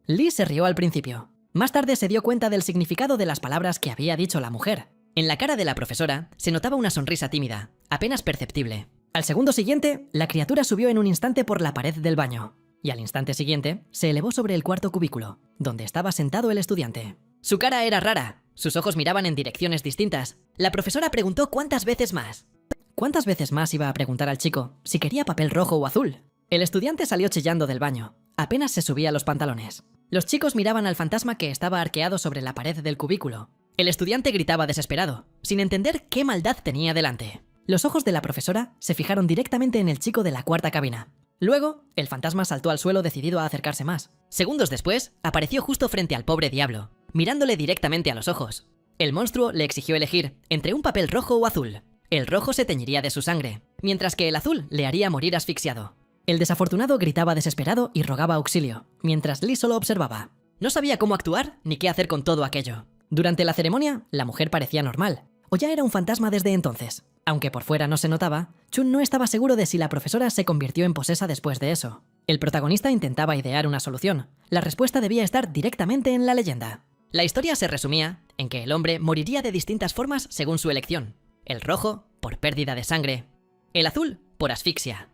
Lee se rió al principio. Más tarde se dio cuenta del significado de las palabras que había dicho la mujer. En la cara de la profesora se notaba una sonrisa tímida, apenas perceptible. Al segundo siguiente, la criatura subió en un instante por la pared del baño. Y al instante siguiente, se elevó sobre el cuarto cubículo, donde estaba sentado el estudiante. Su cara era rara, sus ojos miraban en direcciones distintas. La profesora preguntó cuántas veces más. ¿Cuántas veces más iba a preguntar al chico si quería papel rojo o azul? El estudiante salió chillando del baño. Apenas se subía los pantalones. Los chicos miraban al fantasma que estaba arqueado sobre la pared del cubículo. El estudiante gritaba desesperado, sin entender qué maldad tenía delante. Los ojos de la profesora se fijaron directamente en el chico de la cuarta cabina. Luego, el fantasma saltó al suelo decidido a acercarse más. Segundos después, apareció justo frente al pobre diablo, mirándole directamente a los ojos. El monstruo le exigió elegir entre un papel rojo o azul. El rojo se teñiría de su sangre, mientras que el azul le haría morir asfixiado. El desafortunado gritaba desesperado y rogaba auxilio, mientras Lee solo observaba. No sabía cómo actuar ni qué hacer con todo aquello. Durante la ceremonia, la mujer parecía normal, o ya era un fantasma desde entonces. Aunque por fuera no se notaba, Chun no estaba seguro de si la profesora se convirtió en posesa después de eso. El protagonista intentaba idear una solución. La respuesta debía estar directamente en la leyenda. La historia se resumía en que el hombre moriría de distintas formas según su elección. El rojo, por pérdida de sangre. El azul, por asfixia.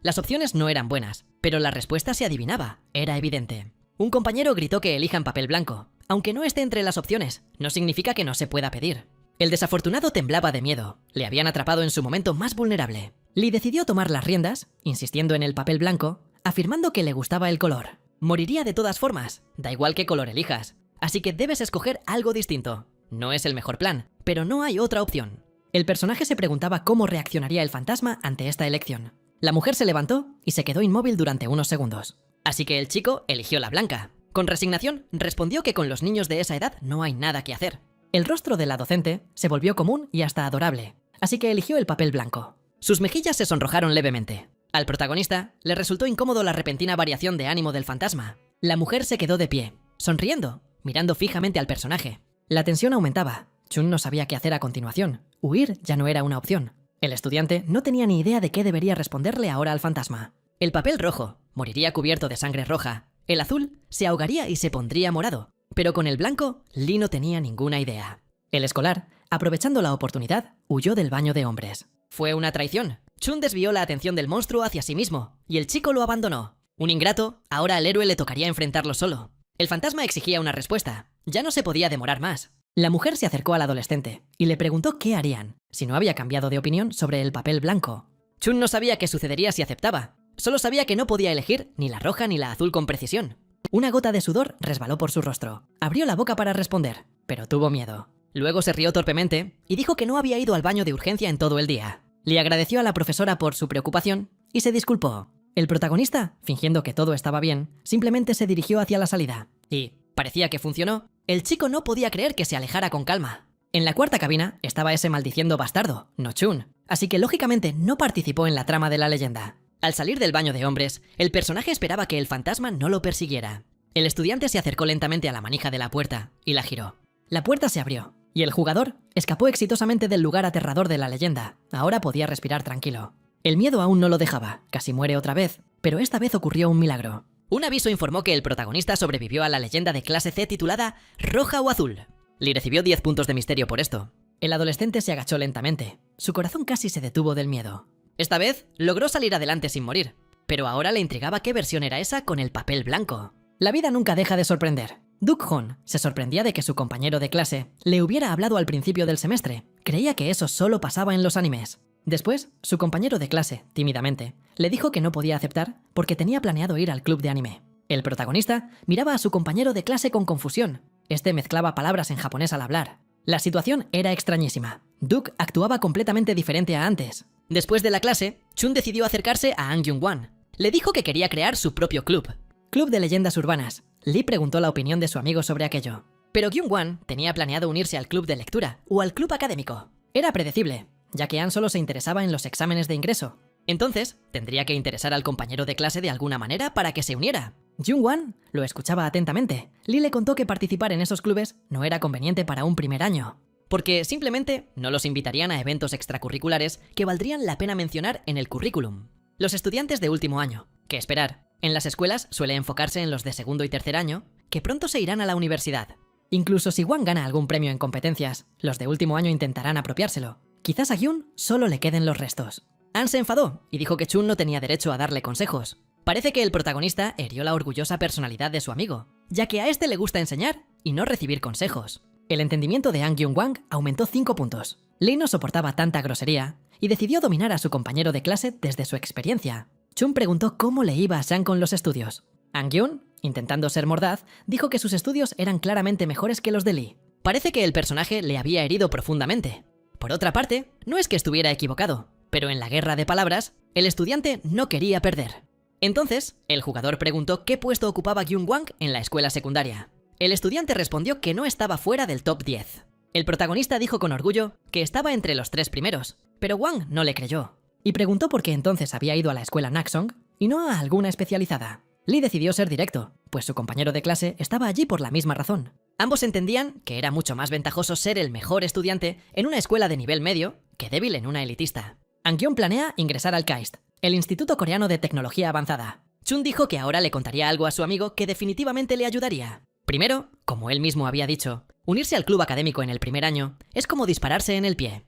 Las opciones no eran buenas, pero la respuesta se adivinaba, era evidente. Un compañero gritó que elijan papel blanco. Aunque no esté entre las opciones, no significa que no se pueda pedir. El desafortunado temblaba de miedo. Le habían atrapado en su momento más vulnerable. Lee decidió tomar las riendas, insistiendo en el papel blanco, afirmando que le gustaba el color. Moriría de todas formas, da igual qué color elijas. Así que debes escoger algo distinto. No es el mejor plan, pero no hay otra opción. El personaje se preguntaba cómo reaccionaría el fantasma ante esta elección. La mujer se levantó y se quedó inmóvil durante unos segundos. Así que el chico eligió la blanca. Con resignación, respondió que con los niños de esa edad no hay nada que hacer. El rostro de la docente se volvió común y hasta adorable, así que eligió el papel blanco. Sus mejillas se sonrojaron levemente. Al protagonista le resultó incómodo la repentina variación de ánimo del fantasma. La mujer se quedó de pie, sonriendo, mirando fijamente al personaje. La tensión aumentaba. Chun no sabía qué hacer a continuación. Huir ya no era una opción. El estudiante no tenía ni idea de qué debería responderle ahora al fantasma. El papel rojo moriría cubierto de sangre roja. El azul se ahogaría y se pondría morado. Pero con el blanco, Lee no tenía ninguna idea. El escolar, aprovechando la oportunidad, huyó del baño de hombres. Fue una traición. Chun desvió la atención del monstruo hacia sí mismo, y el chico lo abandonó. Un ingrato, ahora al héroe le tocaría enfrentarlo solo. El fantasma exigía una respuesta. Ya no se podía demorar más. La mujer se acercó al adolescente y le preguntó qué harían, si no había cambiado de opinión sobre el papel blanco. Chun no sabía qué sucedería si aceptaba. Solo sabía que no podía elegir ni la roja ni la azul con precisión. Una gota de sudor resbaló por su rostro. Abrió la boca para responder, pero tuvo miedo. Luego se rió torpemente y dijo que no había ido al baño de urgencia en todo el día. Le agradeció a la profesora por su preocupación y se disculpó. El protagonista, fingiendo que todo estaba bien, simplemente se dirigió hacia la salida. Y, parecía que funcionó, el chico no podía creer que se alejara con calma. En la cuarta cabina estaba ese maldiciendo bastardo, no Chun, así que lógicamente no participó en la trama de la leyenda. Al salir del baño de hombres, el personaje esperaba que el fantasma no lo persiguiera. El estudiante se acercó lentamente a la manija de la puerta y la giró. La puerta se abrió, y el jugador escapó exitosamente del lugar aterrador de la leyenda. Ahora podía respirar tranquilo. El miedo aún no lo dejaba, casi muere otra vez, pero esta vez ocurrió un milagro. Un aviso informó que el protagonista sobrevivió a la leyenda de clase C titulada Roja o Azul. Lee recibió 10 puntos de misterio por esto. El adolescente se agachó lentamente. Su corazón casi se detuvo del miedo. Esta vez logró salir adelante sin morir, pero ahora le intrigaba qué versión era esa con el papel blanco. La vida nunca deja de sorprender. Duk-Hon se sorprendía de que su compañero de clase le hubiera hablado al principio del semestre. Creía que eso solo pasaba en los animes. Después, su compañero de clase, tímidamente, le dijo que no podía aceptar porque tenía planeado ir al club de anime. El protagonista miraba a su compañero de clase con confusión. Este mezclaba palabras en japonés al hablar. La situación era extrañísima. Duk actuaba completamente diferente a antes. Después de la clase, Chun decidió acercarse a Ang Jung-Wan. Le dijo que quería crear su propio club. Club de leyendas urbanas. Lee preguntó la opinión de su amigo sobre aquello. Pero Jung-Wan tenía planeado unirse al club de lectura o al club académico. Era predecible, ya que An solo se interesaba en los exámenes de ingreso. Entonces, tendría que interesar al compañero de clase de alguna manera para que se uniera. Jung-Wan lo escuchaba atentamente. Lee le contó que participar en esos clubes no era conveniente para un primer año, porque simplemente no los invitarían a eventos extracurriculares que valdrían la pena mencionar en el currículum. Los estudiantes de último año, ¿qué esperar? En las escuelas suele enfocarse en los de segundo y tercer año, que pronto se irán a la universidad. Incluso si Wang gana algún premio en competencias, los de último año intentarán apropiárselo. Quizás a Hyun solo le queden los restos. An se enfadó y dijo que Chun no tenía derecho a darle consejos. Parece que el protagonista hirió la orgullosa personalidad de su amigo, ya que a este le gusta enseñar y no recibir consejos. El entendimiento de An Gyun-Wang aumentó 5 puntos. Lee no soportaba tanta grosería y decidió dominar a su compañero de clase desde su experiencia. Chun preguntó cómo le iba a Sang con los estudios. An Gyun, intentando ser mordaz, dijo que sus estudios eran claramente mejores que los de Lee. Parece que el personaje le había herido profundamente. Por otra parte, no es que estuviera equivocado, pero en la guerra de palabras, el estudiante no quería perder. Entonces, el jugador preguntó qué puesto ocupaba Gyun-Wang en la escuela secundaria. El estudiante respondió que no estaba fuera del top 10. El protagonista dijo con orgullo que estaba entre los 3 primeros, pero Wang no le creyó. Y preguntó por qué entonces había ido a la escuela Naksong y no a alguna especializada. Lee decidió ser directo, pues su compañero de clase estaba allí por la misma razón. Ambos entendían que era mucho más ventajoso ser el mejor estudiante en una escuela de nivel medio que débil en una elitista. An-Gyun planea ingresar al KAIST, el Instituto Coreano de Tecnología Avanzada. Chun dijo que ahora le contaría algo a su amigo que definitivamente le ayudaría. Primero, como él mismo había dicho, unirse al club académico en el primer año es como dispararse en el pie.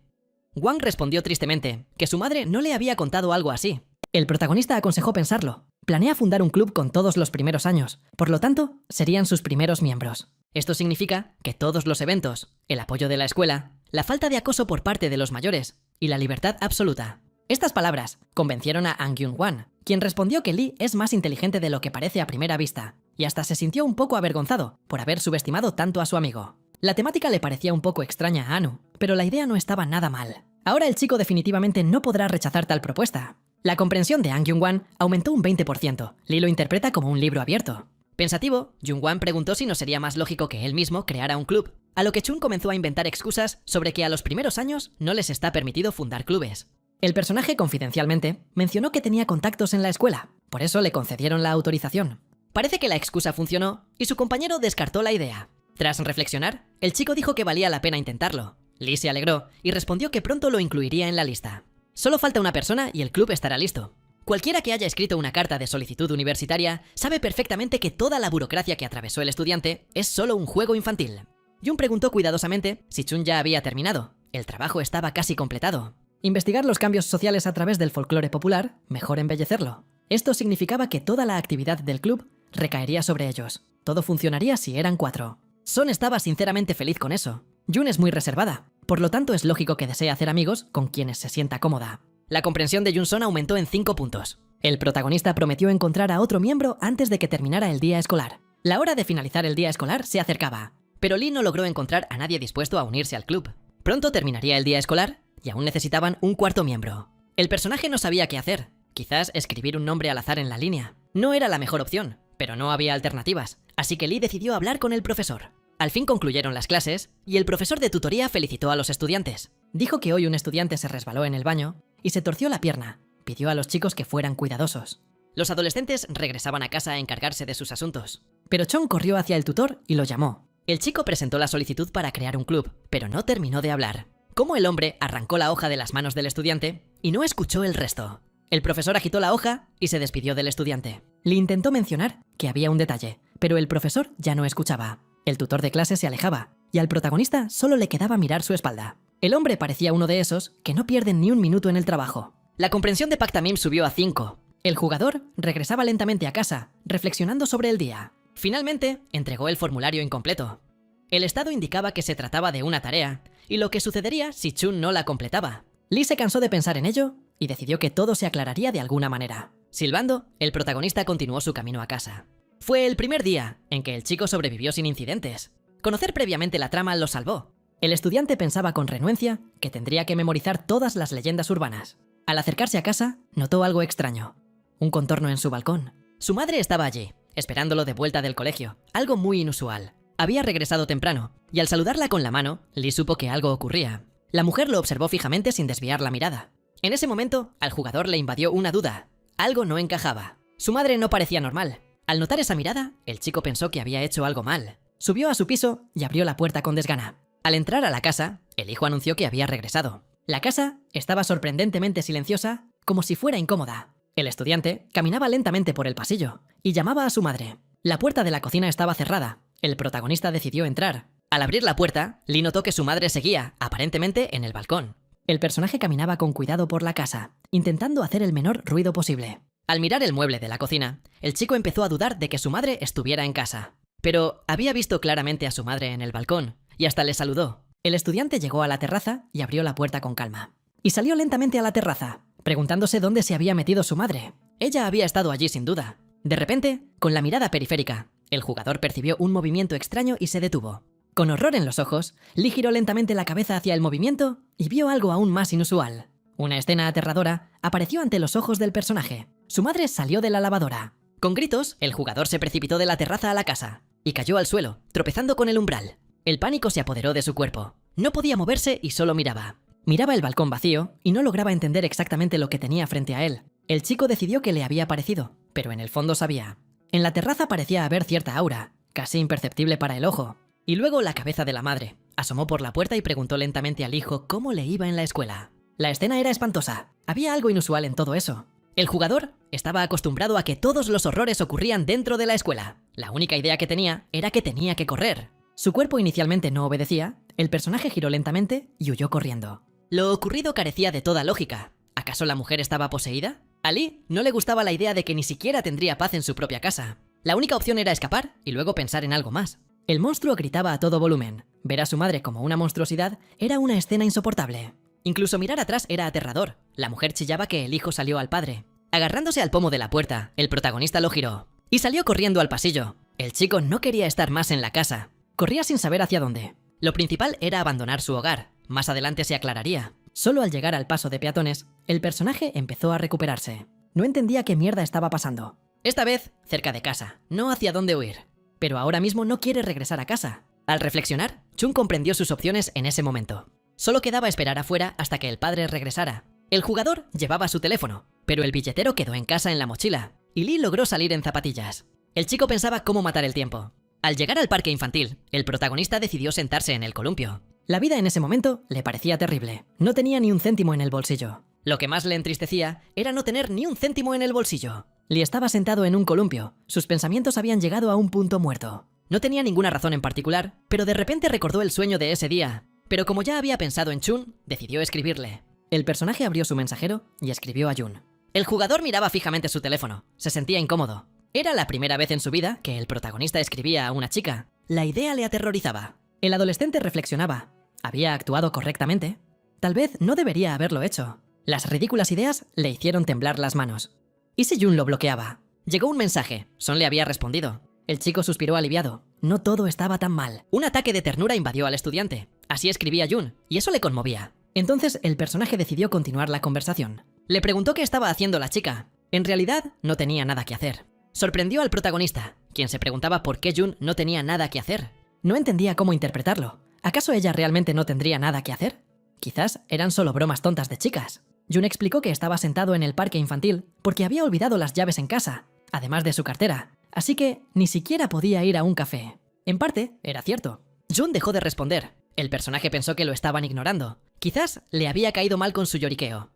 Wang respondió tristemente que su madre no le había contado algo así. El protagonista aconsejó pensarlo. Planea fundar un club con todos los primeros años, por lo tanto, serían sus primeros miembros. Esto significa que todos los eventos, el apoyo de la escuela, la falta de acoso por parte de los mayores y la libertad absoluta. Estas palabras convencieron a An Gyun-Wang, quien respondió que Lee es más inteligente de lo que parece a primera vista, y hasta se sintió un poco avergonzado por haber subestimado tanto a su amigo. La temática le parecía un poco extraña a Anu, pero la idea no estaba nada mal. Ahora el chico definitivamente no podrá rechazar tal propuesta. La comprensión de An Gyun-Wang aumentó un 20%. Lee lo interpreta como un libro abierto. Pensativo, Gyun-Wang preguntó si no sería más lógico que él mismo creara un club, a lo que Chun comenzó a inventar excusas sobre que a los primeros años no les está permitido fundar clubes. El personaje, confidencialmente, mencionó que tenía contactos en la escuela, por eso le concedieron la autorización. Parece que la excusa funcionó y su compañero descartó la idea. Tras reflexionar, el chico dijo que valía la pena intentarlo. Lee se alegró y respondió que pronto lo incluiría en la lista. Solo falta una persona y el club estará listo. Cualquiera que haya escrito una carta de solicitud universitaria sabe perfectamente que toda la burocracia que atravesó el estudiante es solo un juego infantil. Jun preguntó cuidadosamente si Chun ya había terminado. El trabajo estaba casi completado. Investigar los cambios sociales a través del folclore popular, mejor embellecerlo. Esto significaba que toda la actividad del club recaería sobre ellos. Todo funcionaría si eran 4. Son estaba sinceramente feliz con eso. Jun es muy reservada, por lo tanto es lógico que desee hacer amigos con quienes se sienta cómoda. La comprensión de Jun-Son aumentó en 5 puntos. El protagonista prometió encontrar a otro miembro antes de que terminara el día escolar. La hora de finalizar el día escolar se acercaba, pero Lee no logró encontrar a nadie dispuesto a unirse al club. Pronto terminaría el día escolar y aún necesitaban un cuarto miembro. El personaje no sabía qué hacer. Quizás escribir un nombre al azar en la línea. No era la mejor opción, pero no había alternativas, así que Lee decidió hablar con el profesor. Al fin concluyeron las clases y el profesor de tutoría felicitó a los estudiantes. Dijo que hoy un estudiante se resbaló en el baño y se torció la pierna. Pidió a los chicos que fueran cuidadosos. Los adolescentes regresaban a casa a encargarse de sus asuntos. Pero Chong corrió hacia el tutor y lo llamó. El chico presentó la solicitud para crear un club, pero no terminó de hablar. Como el hombre arrancó la hoja de las manos del estudiante y no escuchó el resto. El profesor agitó la hoja y se despidió del estudiante. Le intentó mencionar que había un detalle, pero el profesor ya no escuchaba. El tutor de clase se alejaba y al protagonista solo le quedaba mirar su espalda. El hombre parecía uno de esos que no pierden ni un minuto en el trabajo. La comprensión de Pak Tamim subió a 5. El jugador regresaba lentamente a casa, reflexionando sobre el día. Finalmente, entregó el formulario incompleto. El estado indicaba que se trataba de una tarea y lo que sucedería si Chun no la completaba. Lee se cansó de pensar en ello y decidió que todo se aclararía de alguna manera. Silbando, el protagonista continuó su camino a casa. Fue el primer día en que el chico sobrevivió sin incidentes. Conocer previamente la trama lo salvó. El estudiante pensaba con renuencia que tendría que memorizar todas las leyendas urbanas. Al acercarse a casa, notó algo extraño. Un contorno en su balcón. Su madre estaba allí, esperándolo de vuelta del colegio. Algo muy inusual. Había regresado temprano, y al saludarla con la mano, Lee supo que algo ocurría. La mujer lo observó fijamente sin desviar la mirada. En ese momento, al jugador le invadió una duda. Algo no encajaba. Su madre no parecía normal. Al notar esa mirada, el chico pensó que había hecho algo mal. Subió a su piso y abrió la puerta con desgana. Al entrar a la casa, el hijo anunció que había regresado. La casa estaba sorprendentemente silenciosa, como si fuera incómoda. El estudiante caminaba lentamente por el pasillo y llamaba a su madre. La puerta de la cocina estaba cerrada. El protagonista decidió entrar. Al abrir la puerta, Lee notó que su madre seguía, aparentemente, en el balcón. El personaje caminaba con cuidado por la casa, intentando hacer el menor ruido posible. Al mirar el mueble de la cocina, el chico empezó a dudar de que su madre estuviera en casa. Pero había visto claramente a su madre en el balcón, y hasta le saludó. El estudiante llegó a la terraza y abrió la puerta con calma. Y salió lentamente a la terraza, preguntándose dónde se había metido su madre. Ella había estado allí sin duda. De repente, con la mirada periférica, el jugador percibió un movimiento extraño y se detuvo. Con horror en los ojos, Lee giró lentamente la cabeza hacia el movimiento y vio algo aún más inusual. Una escena aterradora apareció ante los ojos del personaje. Su madre salió de la lavadora. Con gritos, el jugador se precipitó de la terraza a la casa y cayó al suelo, tropezando con el umbral. El pánico se apoderó de su cuerpo. No podía moverse y solo miraba. Miraba el balcón vacío y no lograba entender exactamente lo que tenía frente a él. El chico decidió que le había parecido, pero en el fondo sabía. En la terraza parecía haber cierta aura, casi imperceptible para el ojo. Y luego la cabeza de la madre. Asomó por la puerta y preguntó lentamente al hijo cómo le iba en la escuela. La escena era espantosa. Había algo inusual en todo eso. El jugador estaba acostumbrado a que todos los horrores ocurrían dentro de la escuela. La única idea que tenía era que tenía que correr. Su cuerpo inicialmente no obedecía, el personaje giró lentamente y huyó corriendo. Lo ocurrido carecía de toda lógica. ¿Acaso la mujer estaba poseída? A Lee no le gustaba la idea de que ni siquiera tendría paz en su propia casa. La única opción era escapar y luego pensar en algo más. El monstruo gritaba a todo volumen. Ver a su madre como una monstruosidad era una escena insoportable. Incluso mirar atrás era aterrador. La mujer chillaba que el hijo salió al padre. Agarrándose al pomo de la puerta, el protagonista lo giró y salió corriendo al pasillo. El chico no quería estar más en la casa. Corría sin saber hacia dónde. Lo principal era abandonar su hogar. Más adelante se aclararía. Solo al llegar al paso de peatones, el personaje empezó a recuperarse. No entendía qué mierda estaba pasando. Esta vez, cerca de casa, no hacia dónde huir. Pero ahora mismo no quiere regresar a casa. Al reflexionar, Chun comprendió sus opciones en ese momento. Solo quedaba esperar afuera hasta que el padre regresara. El jugador llevaba su teléfono, pero el billetero quedó en casa en la mochila, y Lee logró salir en zapatillas. El chico pensaba cómo matar el tiempo. Al llegar al parque infantil, el protagonista decidió sentarse en el columpio. La vida en ese momento le parecía terrible. No tenía ni un céntimo en el bolsillo. Lo que más le entristecía era no tener ni un céntimo en el bolsillo. Lee estaba sentado en un columpio. Sus pensamientos habían llegado a un punto muerto. No tenía ninguna razón en particular, pero de repente recordó el sueño de ese día. Pero como ya había pensado en Chun, decidió escribirle. El personaje abrió su mensajero y escribió a Jun. El jugador miraba fijamente su teléfono. Se sentía incómodo. Era la primera vez en su vida que el protagonista escribía a una chica. La idea le aterrorizaba. El adolescente reflexionaba. ¿Había actuado correctamente? Tal vez no debería haberlo hecho. Las ridículas ideas le hicieron temblar las manos. ¿Y si Jun lo bloqueaba? Llegó un mensaje. Son le había respondido. El chico suspiró aliviado. No todo estaba tan mal. Un ataque de ternura invadió al estudiante. Así escribía Jun, y eso le conmovía. Entonces el personaje decidió continuar la conversación. Le preguntó qué estaba haciendo la chica. En realidad, no tenía nada que hacer. Sorprendió al protagonista, quien se preguntaba por qué Jun no tenía nada que hacer. No entendía cómo interpretarlo. ¿Acaso ella realmente no tendría nada que hacer? Quizás eran solo bromas tontas de chicas. Jun explicó que estaba sentado en el parque infantil porque había olvidado las llaves en casa, además de su cartera, así que ni siquiera podía ir a un café. En parte, era cierto. Jun dejó de responder. El personaje pensó que lo estaban ignorando. Quizás le había caído mal con su lloriqueo.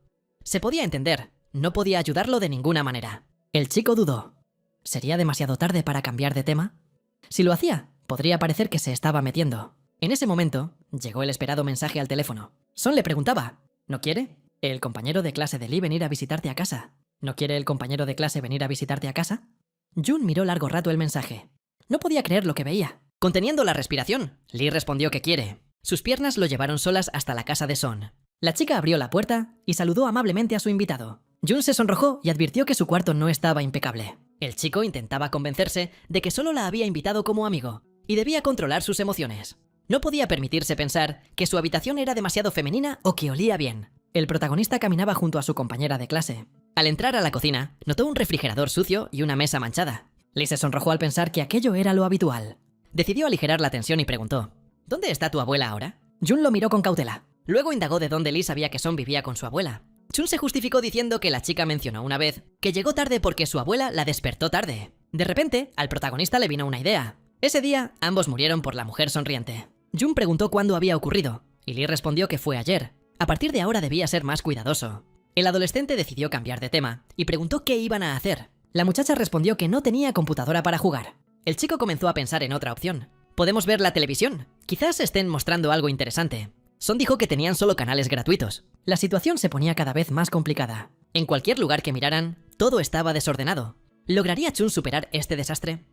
Se podía entender. No podía ayudarlo de ninguna manera. El chico dudó. ¿Sería demasiado tarde para cambiar de tema? Si lo hacía, podría parecer que se estaba metiendo. En ese momento, llegó el esperado mensaje al teléfono. Son le preguntaba, ¿no quiere el compañero de clase de Lee venir a visitarte a casa? ¿No quiere el compañero de clase venir a visitarte a casa? Jun miró largo rato el mensaje. No podía creer lo que veía. Conteniendo la respiración, Lee respondió que quiere. Sus piernas lo llevaron solas hasta la casa de Son. La chica abrió la puerta y saludó amablemente a su invitado. Jun se sonrojó y advirtió que su cuarto no estaba impecable. El chico intentaba convencerse de que solo la había invitado como amigo y debía controlar sus emociones. No podía permitirse pensar que su habitación era demasiado femenina o que olía bien. El protagonista caminaba junto a su compañera de clase. Al entrar a la cocina, notó un refrigerador sucio y una mesa manchada. Lee se sonrojó al pensar que aquello era lo habitual. Decidió aligerar la tensión y preguntó, ¿dónde está tu abuela ahora? Jun lo miró con cautela. Luego indagó de dónde Lee sabía que Son vivía con su abuela. Chun se justificó diciendo que la chica mencionó una vez que llegó tarde porque su abuela la despertó tarde. De repente, al protagonista le vino una idea. Ese día, ambos murieron por la mujer sonriente. Jun preguntó cuándo había ocurrido, y Lee respondió que fue ayer. A partir de ahora debía ser más cuidadoso. El adolescente decidió cambiar de tema y preguntó qué iban a hacer. La muchacha respondió que no tenía computadora para jugar. El chico comenzó a pensar en otra opción. ¿Podemos ver la televisión? Quizás estén mostrando algo interesante. Son dijo que tenían solo canales gratuitos. La situación se ponía cada vez más complicada. En cualquier lugar que miraran, todo estaba desordenado. ¿Lograría Chun superar este desastre?